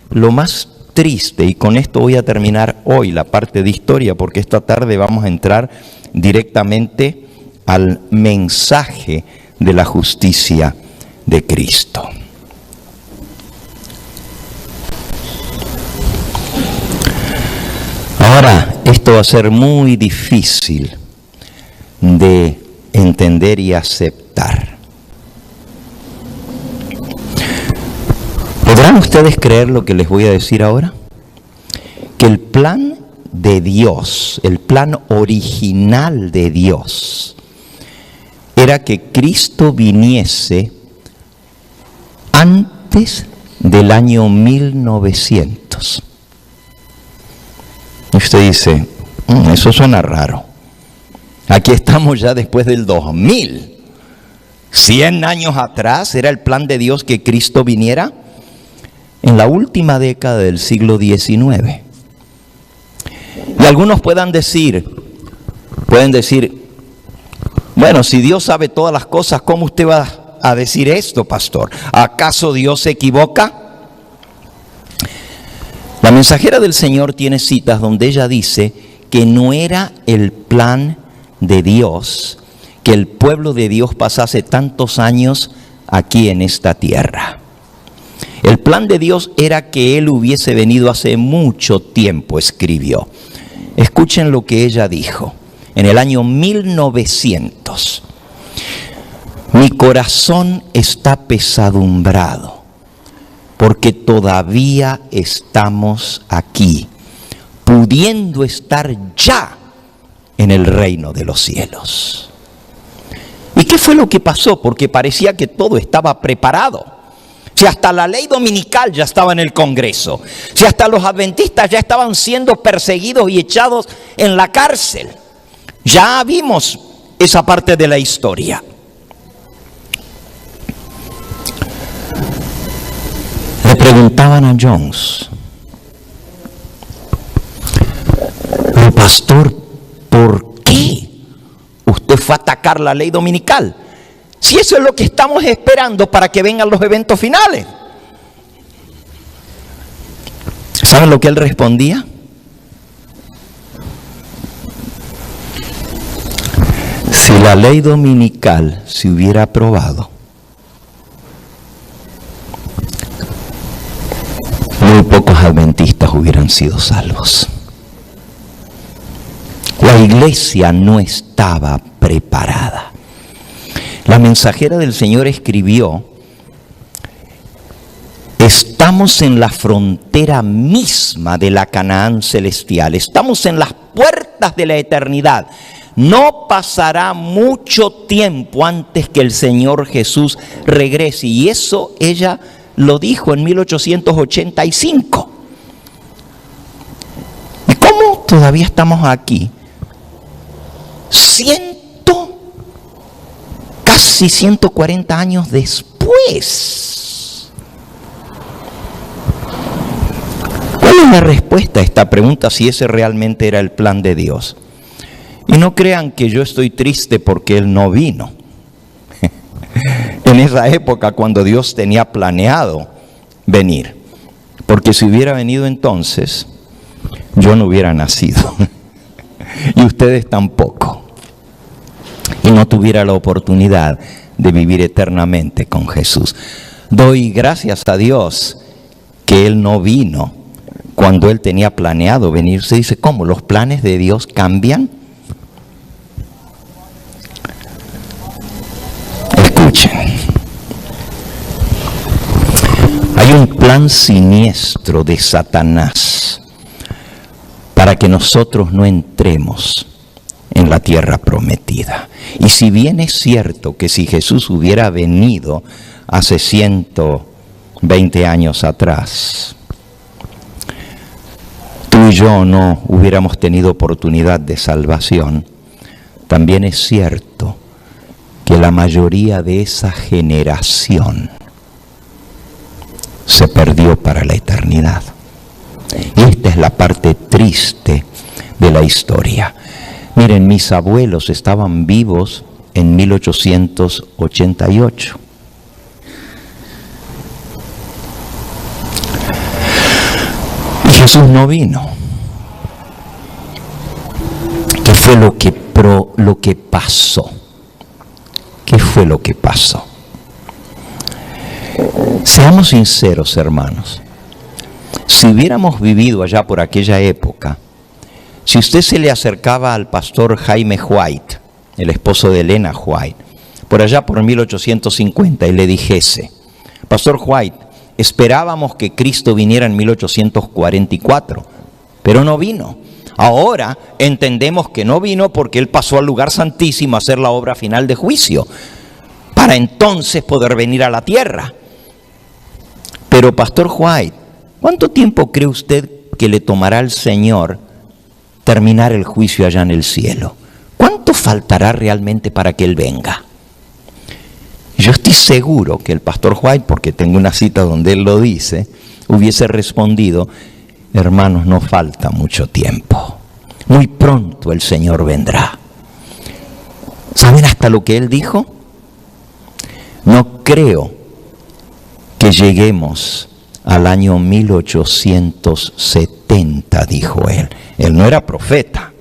lo más triste, y con esto voy a terminar hoy la parte de historia, porque esta tarde vamos a entrar directamente al mensaje de la justicia de Cristo. Ahora, esto va a ser muy difícil de entender y aceptar. ¿Podrán ustedes creer lo que les voy a decir ahora? Que el plan de Dios, el plan original de Dios, era que Cristo viniese antes del año 1900. Usted dice, eso suena raro. Aquí estamos ya después del 2000. 100 años atrás era el plan de Dios que Cristo viniera en la última década del siglo XIX. Y algunos pueden decir, bueno, si Dios sabe todas las cosas, ¿cómo usted va a decir esto, pastor? ¿Acaso Dios se equivoca? La mensajera del Señor tiene citas donde ella dice que no era el plan de Dios que el pueblo de Dios pasase tantos años aquí en esta tierra. El plan de Dios era que Él hubiese venido hace mucho tiempo, escribió. Escuchen lo que ella dijo en el año 1900. Mi corazón está pesadumbrado porque todavía estamos aquí, pudiendo estar ya en el reino de los cielos. ¿Y qué fue lo que pasó? Porque parecía que todo estaba preparado. Si hasta la ley dominical ya estaba en el Congreso, si hasta los adventistas ya estaban siendo perseguidos y echados en la cárcel, ya vimos esa parte de la historia. Le preguntaban a Jones: pero pastor, ¿por qué usted fue a atacar la ley dominical? Si eso es lo que estamos esperando para que vengan los eventos finales. ¿Saben lo que él respondía? Si la ley dominical se hubiera aprobado, muy pocos adventistas hubieran sido salvos. La iglesia no estaba preparada. La mensajera del Señor escribió: estamos en la frontera misma de la Canaán celestial, estamos en las puertas de la eternidad. No pasará mucho tiempo antes que el Señor Jesús regrese. Y eso ella lo dijo en 1885. ¿Y cómo todavía estamos aquí? Casi 140 años después. ¿Cuál es la respuesta a esta pregunta, si ese realmente era el plan de Dios? Y no crean que yo estoy triste porque Él no vino. En esa época, cuando Dios tenía planeado venir. Porque si hubiera venido entonces, yo no hubiera nacido. Y ustedes tampoco. Y no tuviera la oportunidad de vivir eternamente con Jesús. Doy gracias a Dios que Él no vino cuando Él tenía planeado venir. Se dice, ¿cómo? ¿Los planes de Dios cambian? Escuchen. Hay un plan siniestro de Satanás para que nosotros no entremos en la tierra prometida. Y si bien es cierto que si Jesús hubiera venido hace 120 años atrás, tú y yo no hubiéramos tenido oportunidad de salvación, también es cierto que la mayoría de esa generación se perdió para la eternidad. Y esta es la parte triste de la historia. Miren, mis abuelos estaban vivos en 1888. Y Jesús no vino. ¿Qué fue lo que pasó? ¿Qué fue lo que pasó? Seamos sinceros, hermanos. Si hubiéramos vivido allá por aquella época, si usted se le acercaba al pastor Jaime White, el esposo de Elena White, por allá por 1850, y le dijese: Pastor White, esperábamos que Cristo viniera en 1844, pero no vino. Ahora entendemos que no vino porque Él pasó al lugar santísimo a hacer la obra final de juicio, para entonces poder venir a la tierra. Pero Pastor White, ¿cuánto tiempo cree usted que le tomará al Señor terminar el juicio allá en el cielo? ¿Cuánto faltará realmente para que Él venga? Yo estoy seguro que el pastor White, porque tengo una cita donde él lo dice, hubiese respondido: hermanos, no falta mucho tiempo. Muy pronto el Señor vendrá. ¿Saben hasta lo que él dijo? No creo que lleguemos al año 1870, dijo él. Él no era profeta,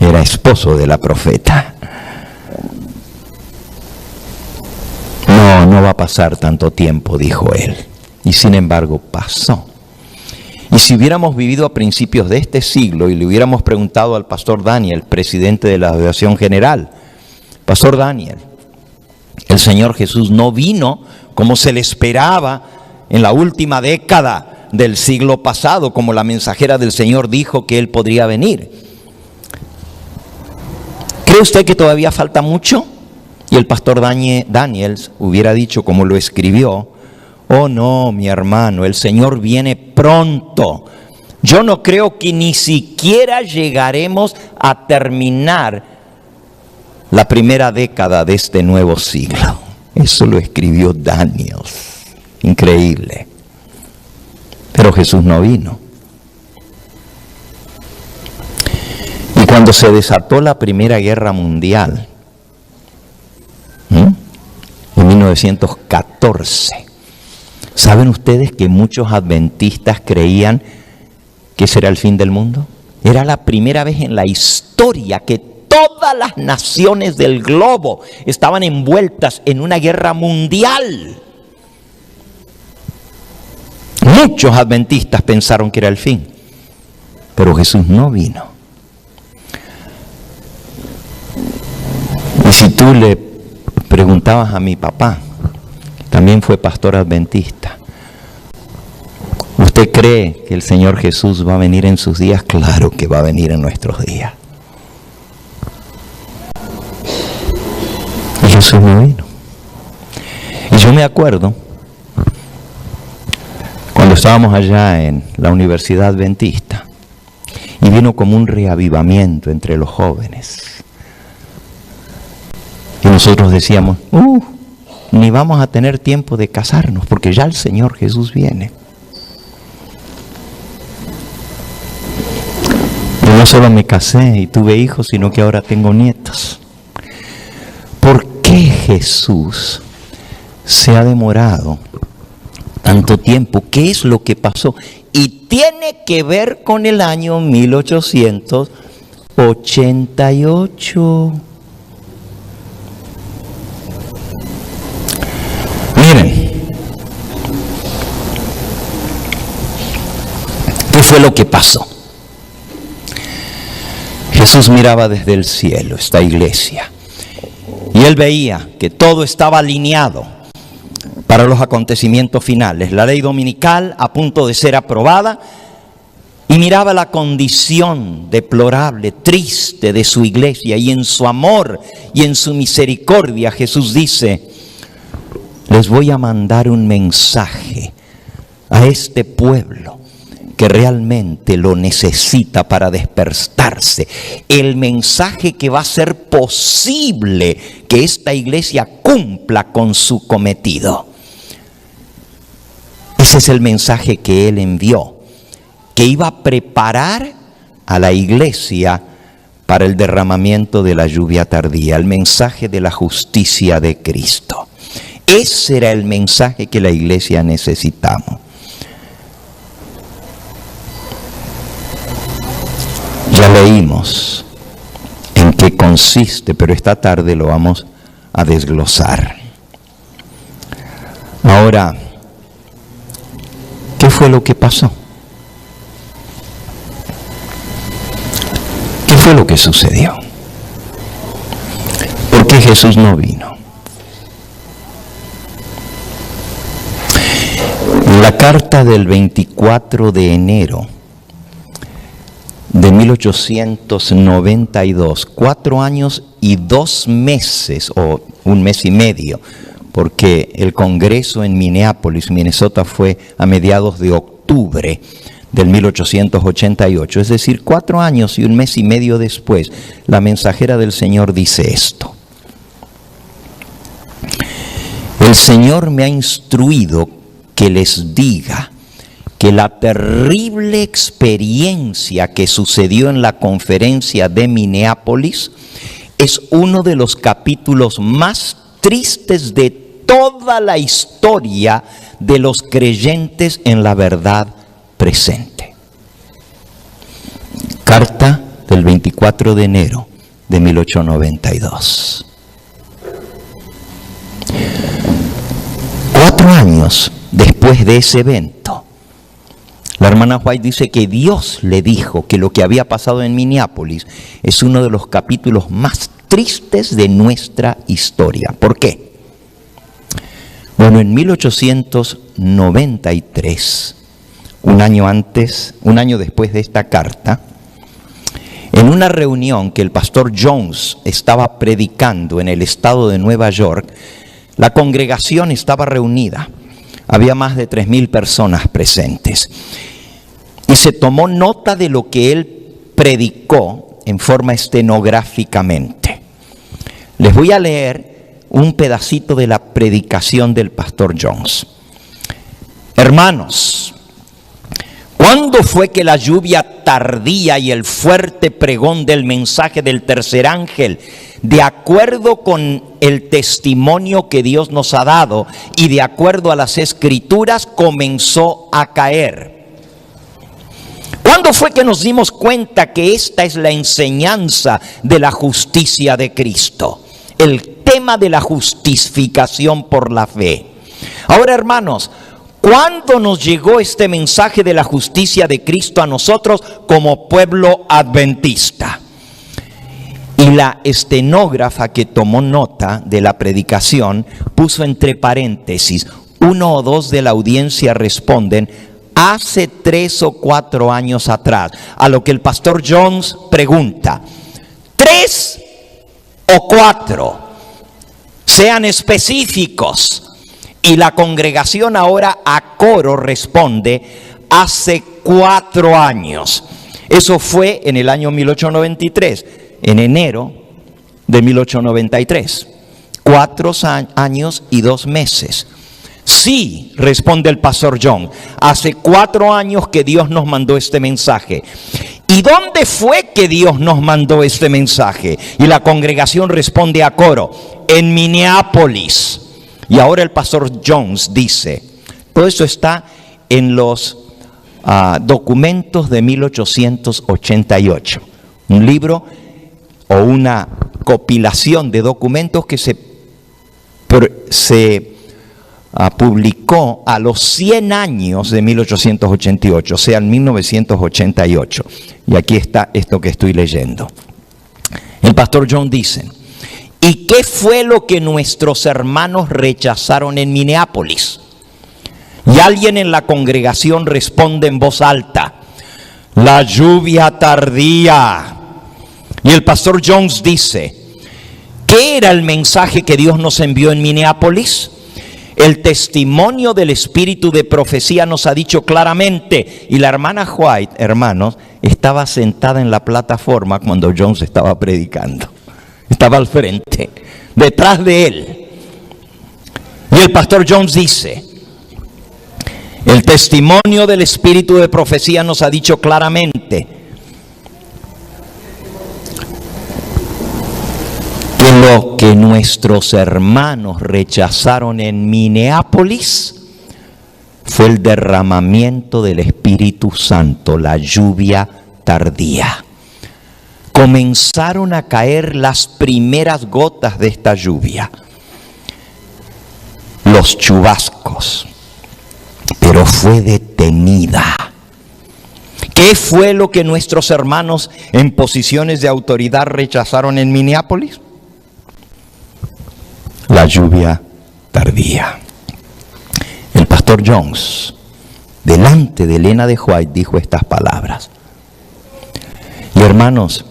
era esposo de la profeta. No va a pasar tanto tiempo, dijo él. Y sin embargo pasó. Y si hubiéramos vivido a principios de este siglo y le hubiéramos preguntado al pastor Daniel, presidente de la Asociación General, Pastor Daniel, el Señor Jesús no vino como se le esperaba en la última década del siglo pasado, como la mensajera del Señor dijo que Él podría venir. ¿Cree usted que todavía falta mucho? Y el pastor Daniel hubiera dicho, como lo escribió, oh no, mi hermano, el Señor viene pronto. Yo no creo que ni siquiera llegaremos a terminar la primera década de este nuevo siglo. Eso lo escribió Daniel. Increíble. Pero Jesús no vino. Y cuando se desató la Primera Guerra Mundial, en 1914, ¿saben ustedes que muchos adventistas creían que ese era el fin del mundo? Era la primera vez en la historia que todas las naciones del globo estaban envueltas en una guerra mundial. Muchos adventistas pensaron que era el fin, pero Jesús no vino. Y si tú le preguntabas a mi papá, también fue pastor adventista, ¿usted cree que el Señor Jesús va a venir en sus días? Claro que va a venir en nuestros días. Y Jesús no vino. Y yo me acuerdo, cuando estábamos allá en la Universidad Adventista, y vino como un reavivamiento entre los jóvenes. Y nosotros decíamos, ni vamos a tener tiempo de casarnos, porque ya el Señor Jesús viene. Yo no solo me casé y tuve hijos, sino que ahora tengo nietos. ¿Por qué Jesús se ha demorado tanto tiempo? ¿Qué es lo que pasó? Y tiene que ver con el año 1888. Miren, ¿qué fue lo que pasó? Jesús miraba desde el cielo esta iglesia y Él veía que todo estaba alineado para los acontecimientos finales. La ley dominical a punto de ser aprobada, y miraba la condición deplorable, triste de su iglesia, y en su amor y en su misericordia Jesús dice, les voy a mandar un mensaje a este pueblo que realmente lo necesita para despertarse. El mensaje que va a hacer posible que esta iglesia cumpla con su cometido. Ese es el mensaje que Él envió, que iba a preparar a la iglesia para el derramamiento de la lluvia tardía, el mensaje de la justicia de Cristo. Ese era el mensaje que la iglesia necesitamos. Ya leímos en qué consiste, pero esta tarde lo vamos a desglosar. Ahora, ¿qué fue lo que pasó? ¿Qué fue lo que sucedió? ¿Por qué Jesús no vino? La carta del 24 de enero de 1892, 4 años y 2 meses, o 1 mes y medio, porque el Congreso en Minneapolis, Minnesota, fue a mediados de octubre del 1888, es decir, 4 años y 1 mes y medio después, la mensajera del Señor dice esto: el Señor me ha instruido que les diga que la terrible experiencia que sucedió en la conferencia de Minneapolis es uno de los capítulos más tristes de toda la historia de los creyentes en la verdad presente. Carta del 24 de enero de 1892. 4 años después de ese evento, La hermana White dice que Dios le dijo que lo que había pasado en Minneapolis es uno de los capítulos más tristes de nuestra historia. ¿Por qué? Bueno, en 1893, un año después de esta carta, en una reunión que el pastor Jones estaba predicando en el estado de Nueva York, la congregación estaba reunida. Había más de 3,000 personas presentes. Y se tomó nota de lo que él predicó en forma estenográficamente. Les voy a leer un pedacito de la predicación del pastor Jones. Hermanos, ¿cuándo fue que la lluvia tardía y el fuerte pregón del mensaje del tercer ángel, de acuerdo con el testimonio que Dios nos ha dado y de acuerdo a las Escrituras, comenzó a caer? ¿Cuándo fue que nos dimos cuenta que esta es la enseñanza de la justicia de Cristo? El tema de la justificación por la fe. Ahora, hermanos, ¿cuándo nos llegó este mensaje de la justicia de Cristo a nosotros como pueblo adventista? Y la estenógrafa que tomó nota de la predicación puso entre paréntesis, 1 o 2 de la audiencia responden, hace 3 o 4 años atrás. A lo que el pastor Jones pregunta, 3 o 4, sean específicos. Y la congregación ahora a coro responde, hace 4 años. Eso fue en el año 1893, en enero de 1893. 4 años y 2 meses. Sí, responde el pastor John, hace 4 años que Dios nos mandó este mensaje. ¿Y dónde fue que Dios nos mandó este mensaje? Y la congregación responde a coro, en Minneapolis. Y ahora el pastor Jones dice, todo eso está en los documentos de 1888. Un libro o una compilación de documentos que se publicó a los 100 años de 1888, o sea, en 1988. Y aquí está esto que estoy leyendo. El pastor John dice, ¿y qué fue lo que nuestros hermanos rechazaron en Minneapolis? Y alguien en la congregación responde en voz alta, la lluvia tardía. Y el pastor Jones dice, ¿qué era el mensaje que Dios nos envió en Minneapolis? El testimonio del espíritu de profecía nos ha dicho claramente. Y la hermana White, hermanos, estaba sentada en la plataforma cuando Jones estaba predicando. Estaba al frente, detrás de él. Y el pastor Jones dice, el testimonio del espíritu de profecía nos ha dicho claramente que lo que nuestros hermanos rechazaron en Minneapolis fue el derramamiento del Espíritu Santo, la lluvia tardía. Comenzaron a caer las primeras gotas de esta lluvia, los chubascos, pero fue detenida. ¿Qué fue lo que nuestros hermanos en posiciones de autoridad rechazaron en Minneapolis? La lluvia tardía. El pastor Jones, delante de Elena de White, dijo estas palabras. Y hermanos,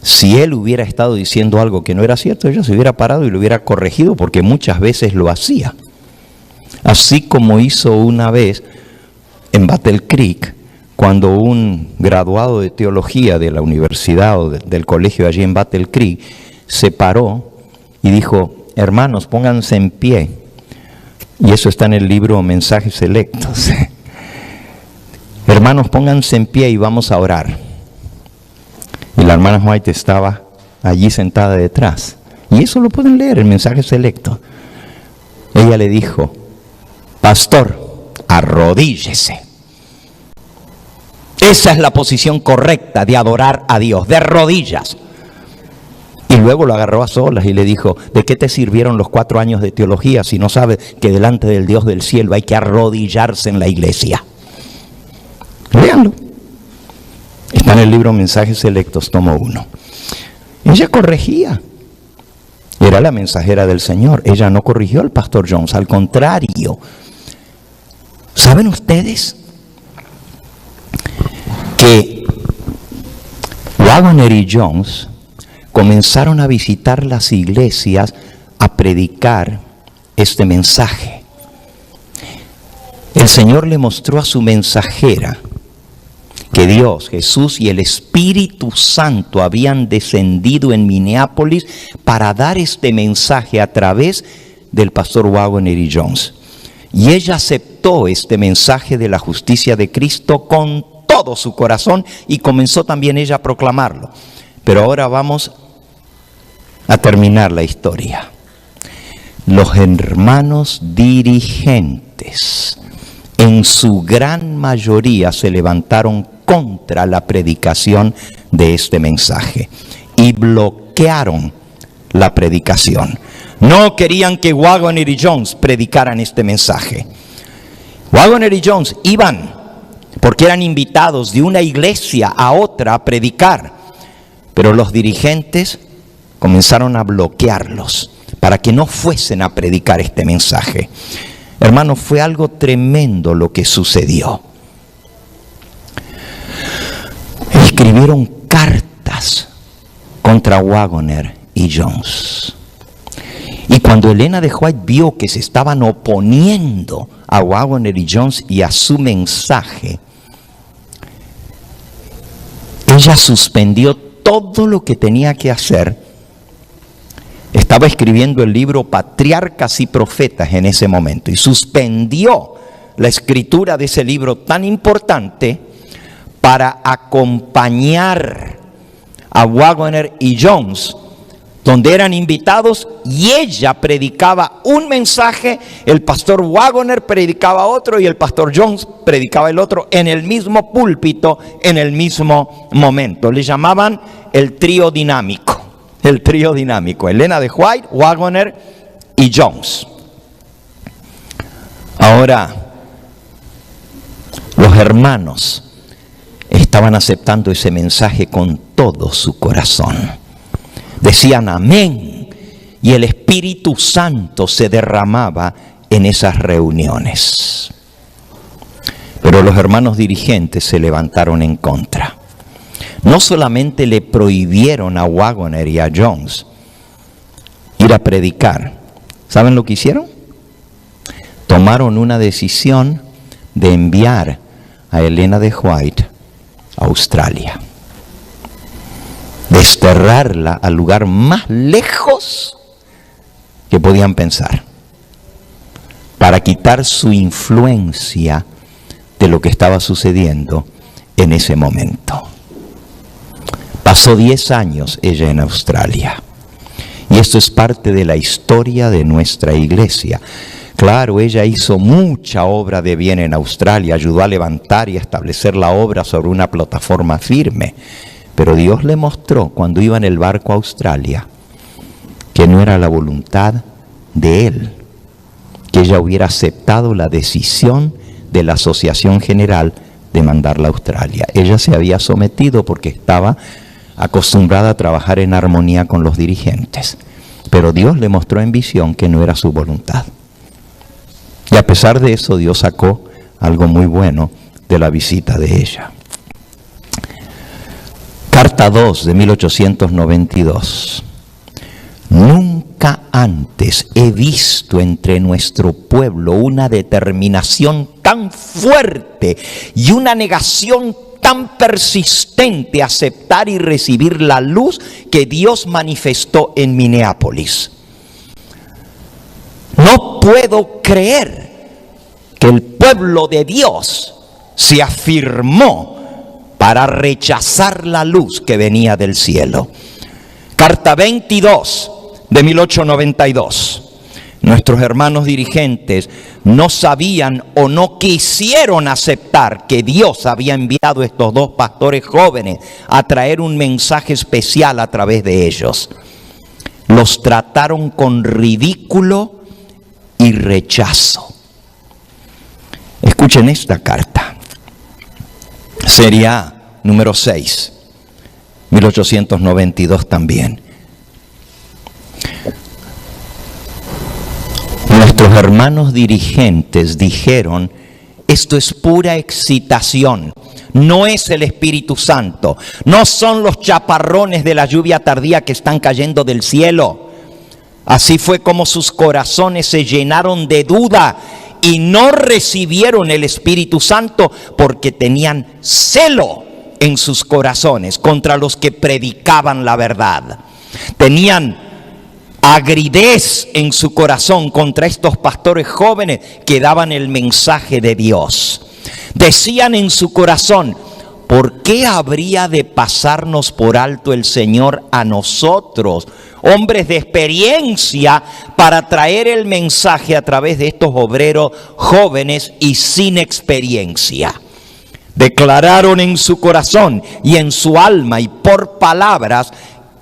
si él hubiera estado diciendo algo que no era cierto, ella se hubiera parado y lo hubiera corregido, porque muchas veces lo hacía. Así como hizo una vez en Battle Creek, cuando un graduado de teología de la universidad o del colegio allí en Battle Creek se paró y dijo, hermanos, pónganse en pie. Y eso está en el libro Mensajes Selectos. Hermanos, pónganse en pie y vamos a orar. Y la hermana White estaba allí sentada detrás. Y eso lo pueden leer en Mensajes Selectos. Ella le dijo, pastor, arrodíllese. Esa es la posición correcta de adorar a Dios, de rodillas. Y luego lo agarró a solas y le dijo, ¿de qué te sirvieron los 4 años de teología si no sabes que delante del Dios del cielo hay que arrodillarse en la iglesia? en el libro Mensajes Selectos, tomo 1. Ella corregía. Era la mensajera del Señor. Ella no corrigió al pastor Jones, al contrario. ¿Saben ustedes que Waggoner y Jones comenzaron a visitar las iglesias a predicar este mensaje? El Señor le mostró a su mensajera que Dios, Jesús y el Espíritu Santo habían descendido en Minneapolis para dar este mensaje a través del pastor Waggoner y Jones. Y ella aceptó este mensaje de la justicia de Cristo con todo su corazón y comenzó también ella a proclamarlo. Pero ahora vamos a terminar la historia. Los hermanos dirigentes, en su gran mayoría, se levantaron contra la predicación de este mensaje y bloquearon la predicación. No querían que Waggoner y Jones predicaran este mensaje. Waggoner y Jones iban porque eran invitados de una iglesia a otra a predicar, pero los dirigentes comenzaron a bloquearlos para que no fuesen a predicar este mensaje. Hermanos, fue algo tremendo lo que sucedió. Escribieron cartas contra Waggoner y Jones. Y cuando Elena de White vio que se estaban oponiendo a Waggoner y Jones y a su mensaje, ella suspendió todo lo que tenía que hacer. Estaba escribiendo el libro Patriarcas y Profetas en ese momento y suspendió la escritura de ese libro tan importante para acompañar a Waggoner y Jones, donde eran invitados, y ella predicaba un mensaje, el pastor Waggoner predicaba otro y el pastor Jones predicaba el otro en el mismo púlpito, en el mismo momento. Le llamaban el trío dinámico. El trío dinámico, Elena de White, Waggoner y Jones. Ahora, los hermanos estaban aceptando ese mensaje con todo su corazón. Decían amén, y el Espíritu Santo se derramaba en esas reuniones. Pero los hermanos dirigentes se levantaron en contra. No solamente le prohibieron a Waggoner y a Jones ir a predicar. ¿Saben lo que hicieron? Tomaron una decisión de enviar a Elena de White a Australia. Desterrarla al lugar más lejos que podían pensar, para quitar su influencia de lo que estaba sucediendo en ese momento. Pasó 10 años ella en Australia. Y esto es parte de la historia de nuestra iglesia. Claro, ella hizo mucha obra de bien en Australia, ayudó a levantar y a establecer la obra sobre una plataforma firme. Pero Dios le mostró cuando iba en el barco a Australia que no era la voluntad de Él, que ella hubiera aceptado la decisión de la Asociación General de mandarla a Australia. Ella se había sometido porque estaba acostumbrada a trabajar en armonía con los dirigentes. Pero Dios le mostró en visión que no era su voluntad. Y a pesar de eso, Dios sacó algo muy bueno de la visita de ella. Carta 2 de 1892. Nunca antes he visto entre nuestro pueblo una determinación tan fuerte y una negación tan persistente a aceptar y recibir la luz que Dios manifestó en Minneapolis. No puedo creer que el pueblo de Dios se afirmó para rechazar la luz que venía del cielo. Carta 22 de 1892. Nuestros hermanos dirigentes no sabían o no quisieron aceptar que Dios había enviado a estos dos pastores jóvenes a traer un mensaje especial a través de ellos. Los trataron con ridículo y rechazo. Escuchen esta carta. Sería número 6, 1892 también. Nuestros hermanos dirigentes dijeron: esto es pura excitación, no es el Espíritu Santo, no son los chaparrones de la lluvia tardía que están cayendo del cielo. Así fue como sus corazones se llenaron de duda y no recibieron el Espíritu Santo porque tenían celo en sus corazones contra los que predicaban la verdad. Tenían agridez en su corazón contra estos pastores jóvenes que daban el mensaje de Dios. Decían en su corazón: ¿por qué habría de pasarnos por alto el Señor a nosotros, hombres de experiencia, para traer el mensaje a través de estos obreros jóvenes y sin experiencia? Declararon en su corazón y en su alma y por palabras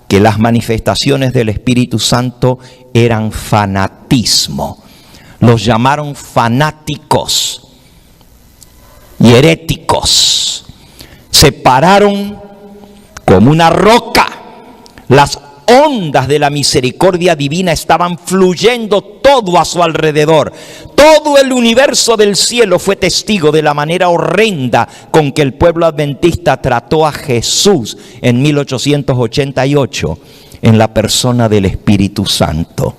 que las manifestaciones del Espíritu Santo eran fanatismo. Los llamaron fanáticos y heréticos. Se pararon como una roca. Las ondas de la misericordia divina estaban fluyendo todo a su alrededor. Todo el universo del cielo fue testigo de la manera horrenda con que el pueblo adventista trató a Jesús en 1888 en la persona del Espíritu Santo.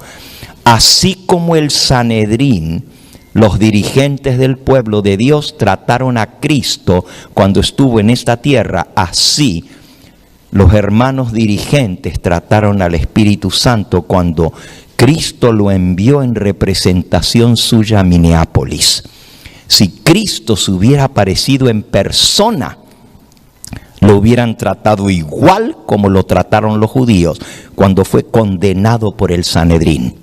Así como el Sanedrín, los dirigentes del pueblo de Dios trataron a Cristo cuando estuvo en esta tierra, así los hermanos dirigentes trataron al Espíritu Santo cuando Cristo lo envió en representación suya a Minneapolis. Si Cristo se hubiera aparecido en persona, lo hubieran tratado igual como lo trataron los judíos cuando fue condenado por el Sanedrín.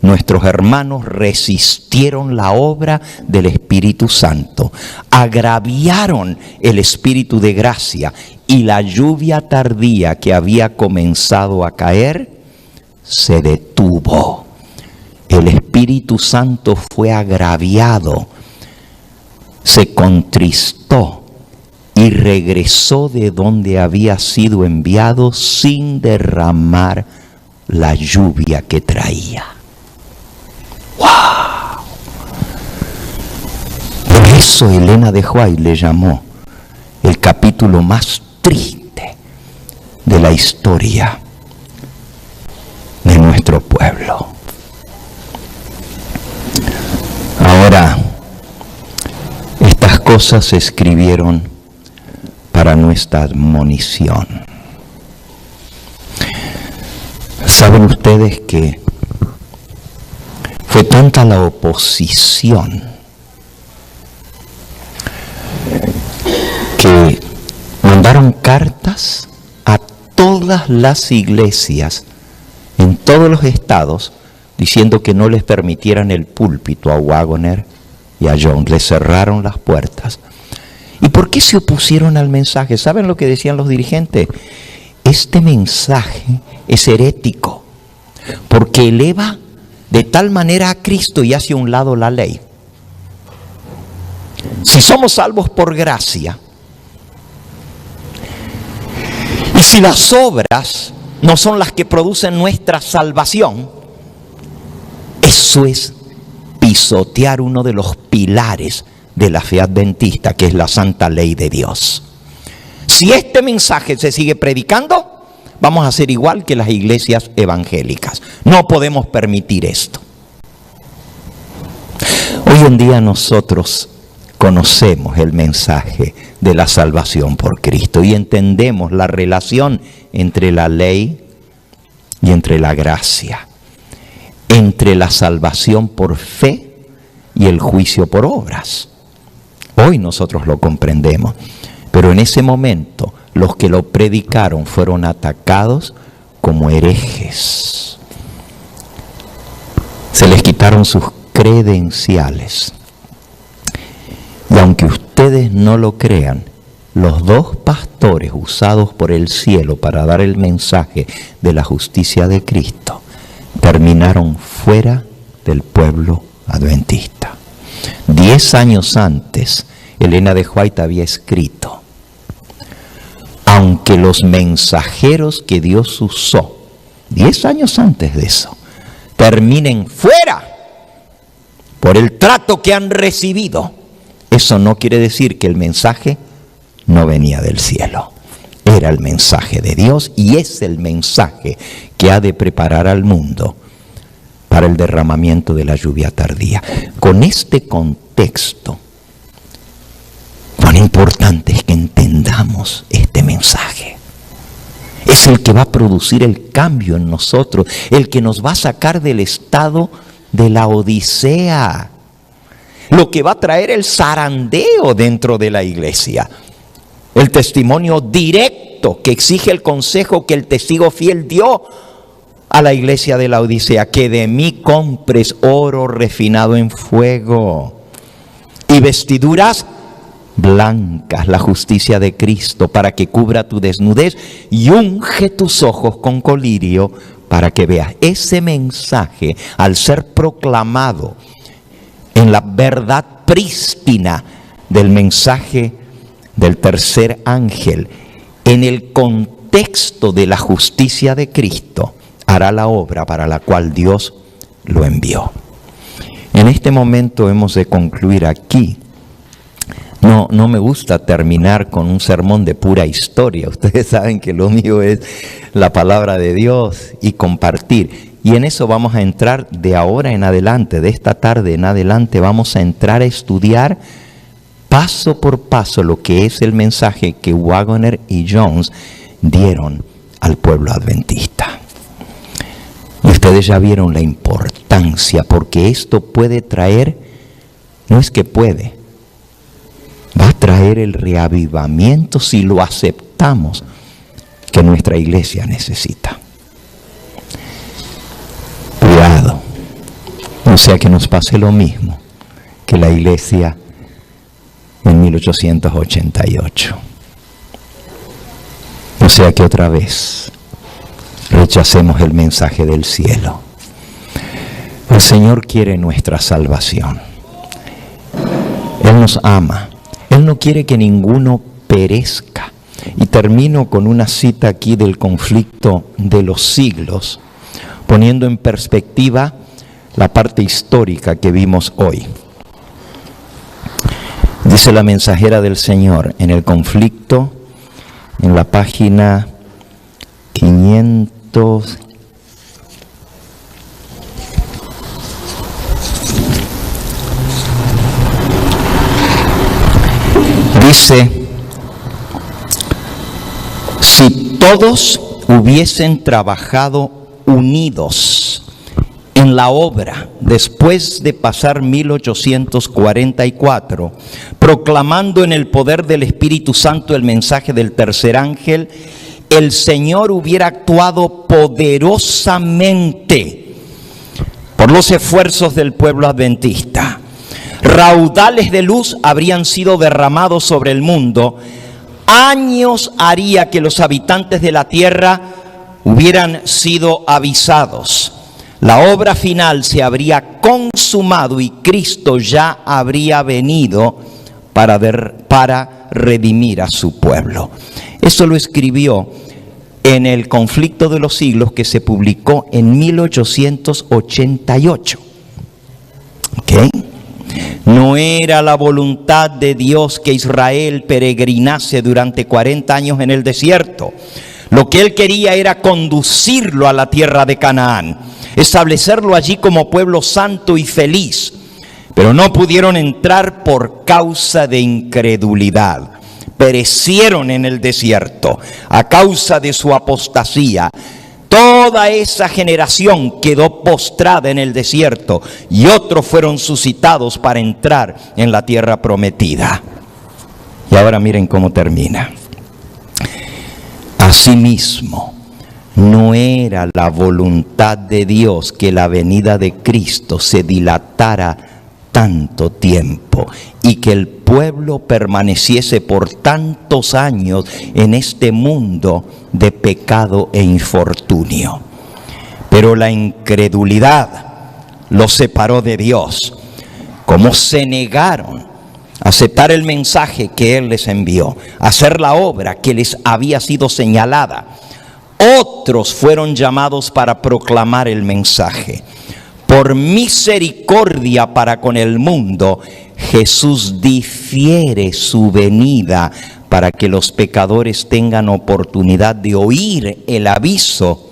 Nuestros hermanos resistieron la obra del Espíritu Santo, agraviaron el Espíritu de gracia, y la lluvia tardía que había comenzado a caer se detuvo. El Espíritu Santo fue agraviado, se contristó y regresó de donde había sido enviado sin derramar la lluvia que traía. ¡Wow! Por eso Elena de White le llamó el capítulo más triste de la historia de nuestro pueblo. Ahora, estas cosas se escribieron para nuestra admonición. ¿Saben ustedes que fue tanta la oposición que mandaron cartas a todas las iglesias en todos los estados diciendo que no les permitieran el púlpito a Waggoner y a Jones? Les cerraron las puertas. ¿Y por qué se opusieron al mensaje? ¿Saben lo que decían los dirigentes? Este mensaje es herético porque eleva de tal manera a Cristo y hace a un lado la ley. Si somos salvos por gracia, y si las obras no son las que producen nuestra salvación, eso es pisotear uno de los pilares de la fe adventista, que es la santa ley de Dios. Si este mensaje se sigue predicando, vamos a ser igual que las iglesias evangélicas. No podemos permitir esto. Hoy en día nosotros conocemos el mensaje de la salvación por Cristo y entendemos la relación entre la ley y entre la gracia, entre la salvación por fe y el juicio por obras. Hoy nosotros lo comprendemos, pero en ese momento los que lo predicaron fueron atacados como herejes. Se les quitaron sus credenciales. Y aunque ustedes no lo crean, los dos pastores usados por el cielo para dar el mensaje de la justicia de Cristo terminaron fuera del pueblo adventista. 10 años antes, Elena de White había escrito: que los mensajeros que Dios usó 10 años antes de eso terminen fuera por el trato que han recibido, eso no quiere decir que el mensaje no venía del cielo. Era el mensaje de Dios y es el mensaje que ha de preparar al mundo para el derramamiento de la lluvia tardía. Con este contexto, cuán importante es que entendamos este mensaje. Es el que va a producir el cambio en nosotros, el que nos va a sacar del estado de la odisea, lo que va a traer el zarandeo dentro de la iglesia. El testimonio directo que exige el consejo que el testigo fiel dio a la iglesia de la Odisea: que de mí compres oro refinado en fuego y vestiduras blancas, la justicia de Cristo, para que cubra tu desnudez, y unge tus ojos con colirio para que veas. Ese mensaje, al ser proclamado en la verdad prístina del mensaje del tercer ángel, en el contexto de la justicia de Cristo, hará la obra para la cual Dios lo envió. En este momento hemos de concluir aquí. No me gusta terminar con un sermón de pura historia. Ustedes saben que lo mío es la palabra de Dios y compartir. Y en eso vamos a entrar de ahora en adelante, de esta tarde en adelante, vamos a entrar a estudiar paso por paso lo que es el mensaje que Waggoner y Jones dieron al pueblo adventista. Y ustedes ya vieron la importancia, porque esto puede traer, no es que puede, va a traer el reavivamiento si lo aceptamos, que nuestra iglesia necesita. Cuidado, no sea que nos pase lo mismo que la iglesia en 1888. No sea que otra vez rechacemos el mensaje del cielo. El Señor quiere nuestra salvación. Él nos ama. Él no quiere que ninguno perezca. Y termino con una cita aquí del conflicto de los siglos, poniendo en perspectiva la parte histórica que vimos hoy. Dice la mensajera del Señor en el conflicto, en la página 500. Dice: si todos hubiesen trabajado unidos en la obra después de pasar 1844, proclamando en el poder del Espíritu Santo el mensaje del tercer ángel, el Señor hubiera actuado poderosamente por los esfuerzos del pueblo adventista. Raudales de luz habrían sido derramados sobre el mundo. Años haría que los habitantes de la tierra hubieran sido avisados. La obra final se habría consumado y Cristo ya habría venido para redimir a su pueblo. Eso lo escribió en el conflicto de los siglos, que se publicó en 1888. ¿Ok? No era la voluntad de Dios que Israel peregrinase durante 40 años en el desierto. Lo que Él quería era conducirlo a la tierra de Canaán, establecerlo allí como pueblo santo y feliz. Pero no pudieron entrar por causa de incredulidad. Perecieron en el desierto a causa de su apostasía. Toda esa generación quedó postrada en el desierto y otros fueron suscitados para entrar en la tierra prometida. Y ahora miren cómo termina. Asimismo, no era la voluntad de Dios que la venida de Cristo se dilatara tanto tiempo y que el pueblo permaneciese por tantos años en este mundo de pecado e infortunio. Pero la incredulidad los separó de Dios. Como se negaron aceptar el mensaje que Él les envió, hacer la obra que les había sido señalada. Otros fueron llamados para proclamar el mensaje. Por misericordia para con el mundo, Jesús difiere su venida para que los pecadores tengan oportunidad de oír el aviso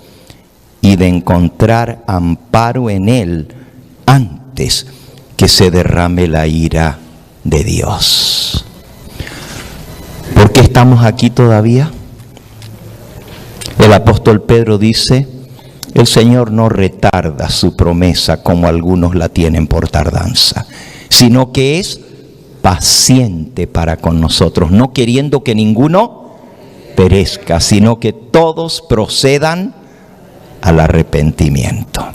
y de encontrar amparo en Él antes que se derrame la ira de Dios. ¿Por qué estamos aquí todavía? El apóstol Pedro dice: el Señor no retarda su promesa como algunos la tienen por tardanza, sino que es paciente para con nosotros, no queriendo que ninguno perezca, sino que todos procedan al arrepentimiento.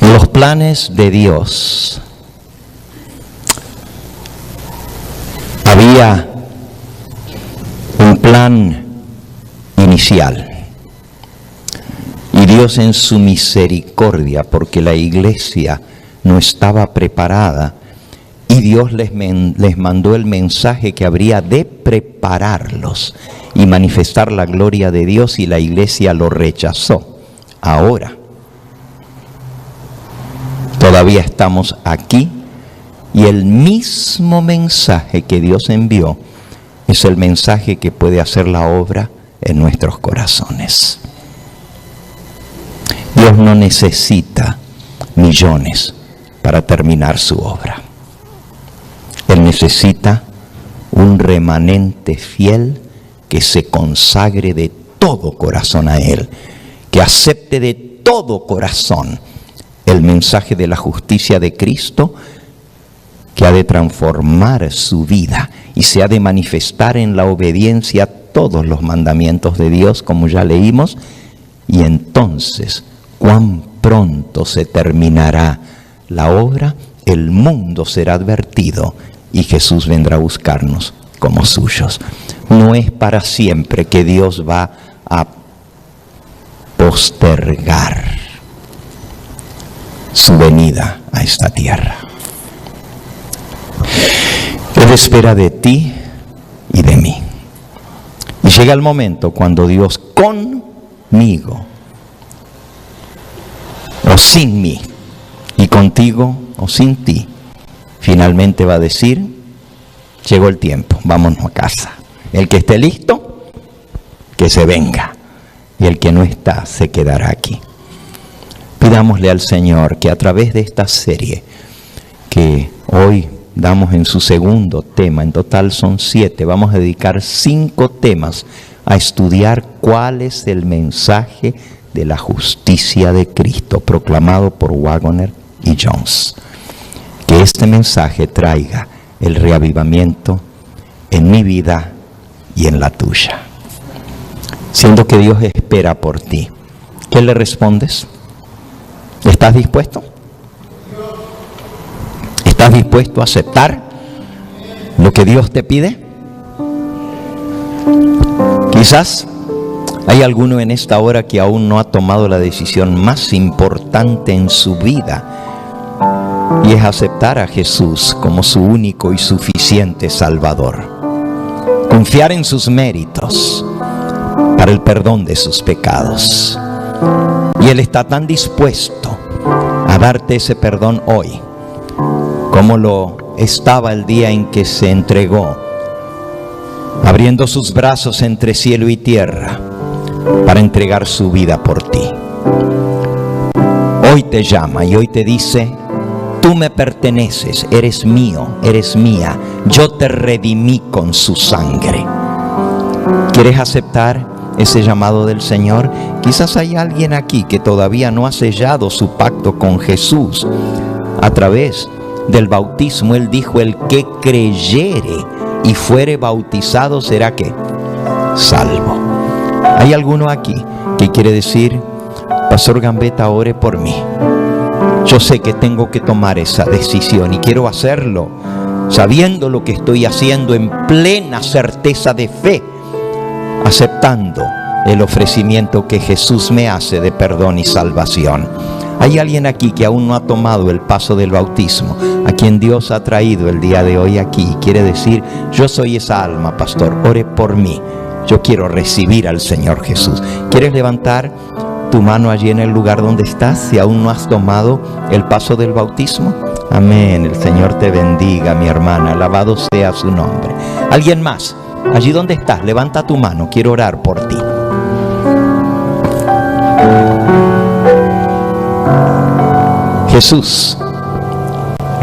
En los planes de Dios había un plan inicial. Y Dios, en su misericordia, porque la iglesia no estaba preparada, y Dios les mandó el mensaje que habría de prepararlos y manifestar la gloria de Dios, y la iglesia lo rechazó. Ahora, todavía estamos aquí, y el mismo mensaje que Dios envió es el mensaje que puede hacer la obra en nuestros corazones. Dios no necesita millones para terminar su obra. Él necesita un remanente fiel que se consagre de todo corazón a Él, que acepte de todo corazón el mensaje de la justicia de Cristo, que ha de transformar su vida y se ha de manifestar en la obediencia a todos los mandamientos de Dios, como ya leímos. Y entonces, cuán pronto se terminará la obra, el mundo será advertido y Jesús vendrá a buscarnos como suyos. No es para siempre que Dios va a postergar su venida a esta tierra. Él espera de ti y de mí. Y llega el momento cuando Dios conmigo o sin mí, y contigo o sin ti, finalmente va a decir: llegó el tiempo, vámonos a casa. El que esté listo, que se venga. Y el que no está, se quedará aquí. Pidámosle al Señor que a través de esta serie que hoy damos en su segundo tema, en total son 7, vamos a dedicar 5 temas a estudiar cuál es el mensaje de la justicia de Cristo proclamado por Waggoner y Jones. Que este mensaje traiga el reavivamiento en mi vida y en la tuya. Siendo que Dios espera por ti, ¿qué le respondes? ¿Estás dispuesto? ¿Estás dispuesto a aceptar lo que Dios te pide? Quizás hay alguno en esta hora que aún no ha tomado la decisión más importante en su vida, y es aceptar a Jesús como su único y suficiente Salvador. Confiar en sus méritos para el perdón de sus pecados. Y Él está tan dispuesto a darte ese perdón hoy, como lo estaba el día en que se entregó, abriendo sus brazos entre cielo y tierra para entregar su vida por ti. Hoy te llama y hoy te dice: tú me perteneces, eres mío, eres mía, yo te redimí con su sangre. ¿Quieres aceptar ese llamado del Señor? Quizás hay alguien aquí que todavía no ha sellado su pacto con Jesús. A través del bautismo, Él dijo: el que creyere y fuere bautizado será ¿qué? Salvo. ¿Hay alguno aquí que quiere decir: Pastor Gambetta, ore por mí? Yo sé que tengo que tomar esa decisión y quiero hacerlo sabiendo lo que estoy haciendo, en plena certeza de fe, aceptando el ofrecimiento que Jesús me hace de perdón y salvación. Hay alguien aquí que aún no ha tomado el paso del bautismo, a quien Dios ha traído el día de hoy aquí. Quiere decir, yo soy esa alma, pastor, ore por mí. Yo quiero recibir al Señor Jesús. ¿Quieres levantar tu mano allí en el lugar donde estás si aún no has tomado el paso del bautismo? Amén. El Señor te bendiga, mi hermana. Alabado sea su nombre. ¿Alguien más? Allí donde estás, levanta tu mano. Quiero orar por ti. Jesús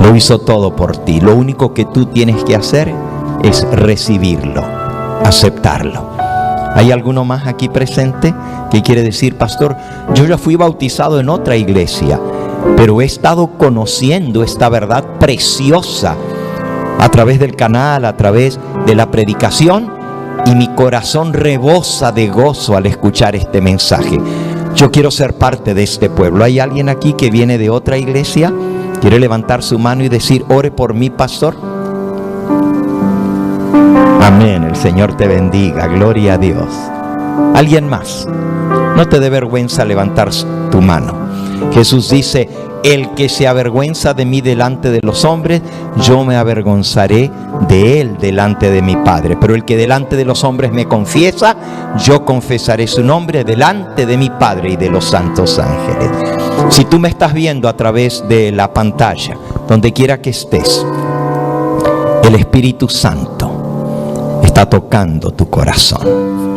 lo hizo todo por ti. Lo único que tú tienes que hacer es recibirlo, aceptarlo. ¿Hay alguno más aquí presente que quiere decir, pastor, yo ya fui bautizado en otra iglesia, pero he estado conociendo esta verdad preciosa a través del canal, a travez de la predicación, y mi corazón rebosa de gozo al escuchar este mensaje? Yo quiero ser parte de este pueblo. ¿Hay alguien aquí que viene de otra iglesia? ¿Quiere levantar su mano y decir, ore por mí, pastor? Amén. El Señor te bendiga. Gloria a Dios. ¿Alguien más? No te dé vergüenza levantar tu mano. Jesús dice, el que se avergüenza de mí delante de los hombres, yo me avergonzaré de él delante de mi Padre. Pero el que delante de los hombres me confiesa, yo confesaré su nombre delante de mi Padre y de los santos ángeles. Si tú me estás viendo a través de la pantalla, donde quiera que estés, el Espíritu Santo está tocando tu corazón.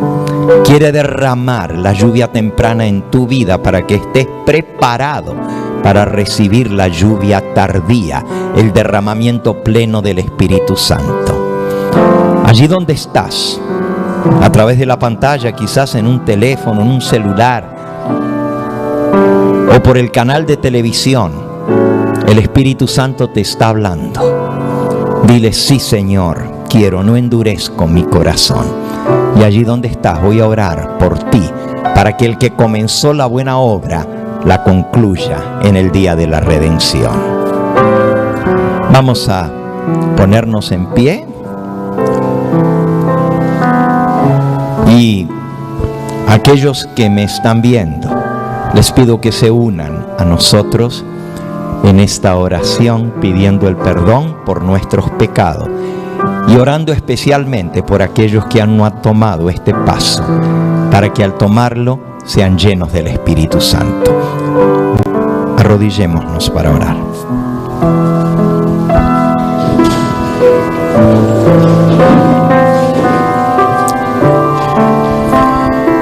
Quiere derramar la lluvia temprana en tu vida para que estés preparado para recibir la lluvia tardía, el derramamiento pleno del Espíritu Santo. Allí donde estás, a través de la pantalla, quizás en un teléfono, en un celular, o por el canal de televisión, el Espíritu Santo te está hablando. Dile, sí, Señor, quiero, no endurezco mi corazón. Y allí donde estás, voy a orar por ti, para que el que comenzó la buena obra la concluya en el día de la redención. Vamos a ponernos en pie y aquellos que me están viendo, les pido que se unan a nosotros en esta oración pidiendo el perdón por nuestros pecados y orando especialmente por aquellos que no han tomado este paso, para que al tomarlo sean llenos del Espíritu Santo. Arrodillémonos para orar.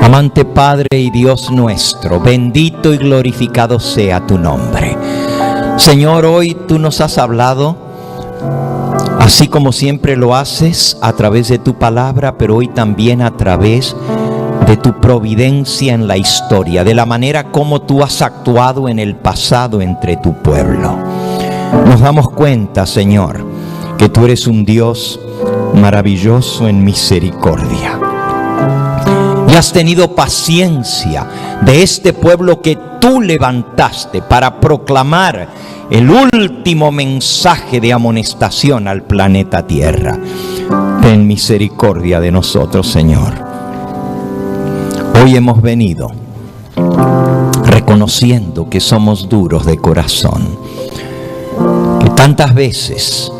Amante Padre y Dios nuestro, bendito y glorificado sea tu nombre. Señor, hoy tú nos has hablado, así como siempre lo haces, a través de tu palabra, pero hoy también a través de tu providencia en la historia, de la manera como tú has actuado en el pasado entre tu pueblo. Nos damos cuenta, Señor, que tú eres un Dios maravilloso en misericordia. Y has tenido paciencia de este pueblo que tú levantaste para proclamar el último mensaje de amonestación al planeta Tierra. Ten misericordia de nosotros, Señor. Hoy hemos venido reconociendo que somos duros de corazón, que tantas veces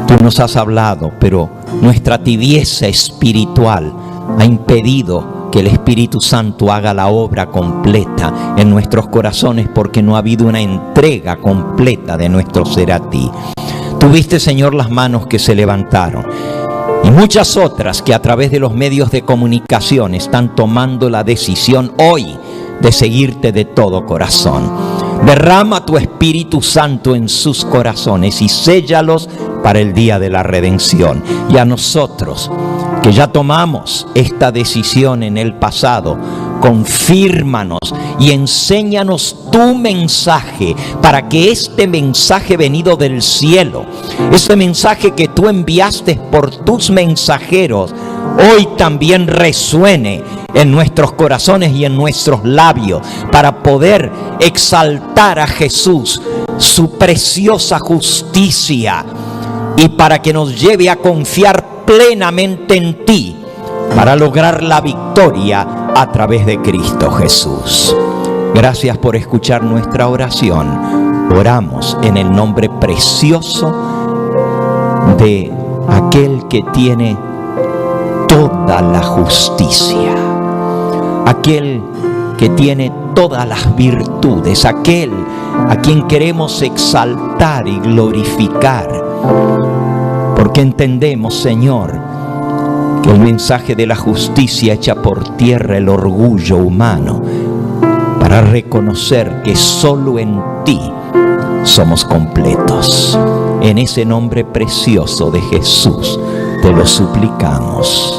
tú nos has hablado, pero nuestra tibieza espiritual ha impedido que el Espíritu Santo haga la obra completa en nuestros corazones, porque no ha habido una entrega completa de nuestro ser a ti. Tuviste, Señor, las manos que se levantaron, y muchas otras que a través de los medios de comunicación están tomando la decisión hoy de seguirte de todo corazón. Derrama tu Espíritu Santo en sus corazones y séllalos para el día de la redención. Y a nosotros, que ya tomamos esta decisión en el pasado, confírmanos y enséñanos tu mensaje, para que este mensaje venido del cielo, este mensaje que tú enviaste por tus mensajeros, hoy también resuene en nuestros corazones y en nuestros labios, para poder exaltar a Jesús, su preciosa justicia, y para que nos lleve a confiar plenamente en ti, para lograr la victoria a través de Cristo Jesús. Gracias por escuchar nuestra oración. Oramos en el nombre precioso de aquel que tiene toda la justicia, aquel que tiene todas las virtudes, aquel a quien queremos exaltar y glorificar, porque entendemos, Señor, que el mensaje de la justicia echa por tierra el orgullo humano, para reconocer que solo en ti somos completos. En ese nombre precioso de Jesús te lo suplicamos.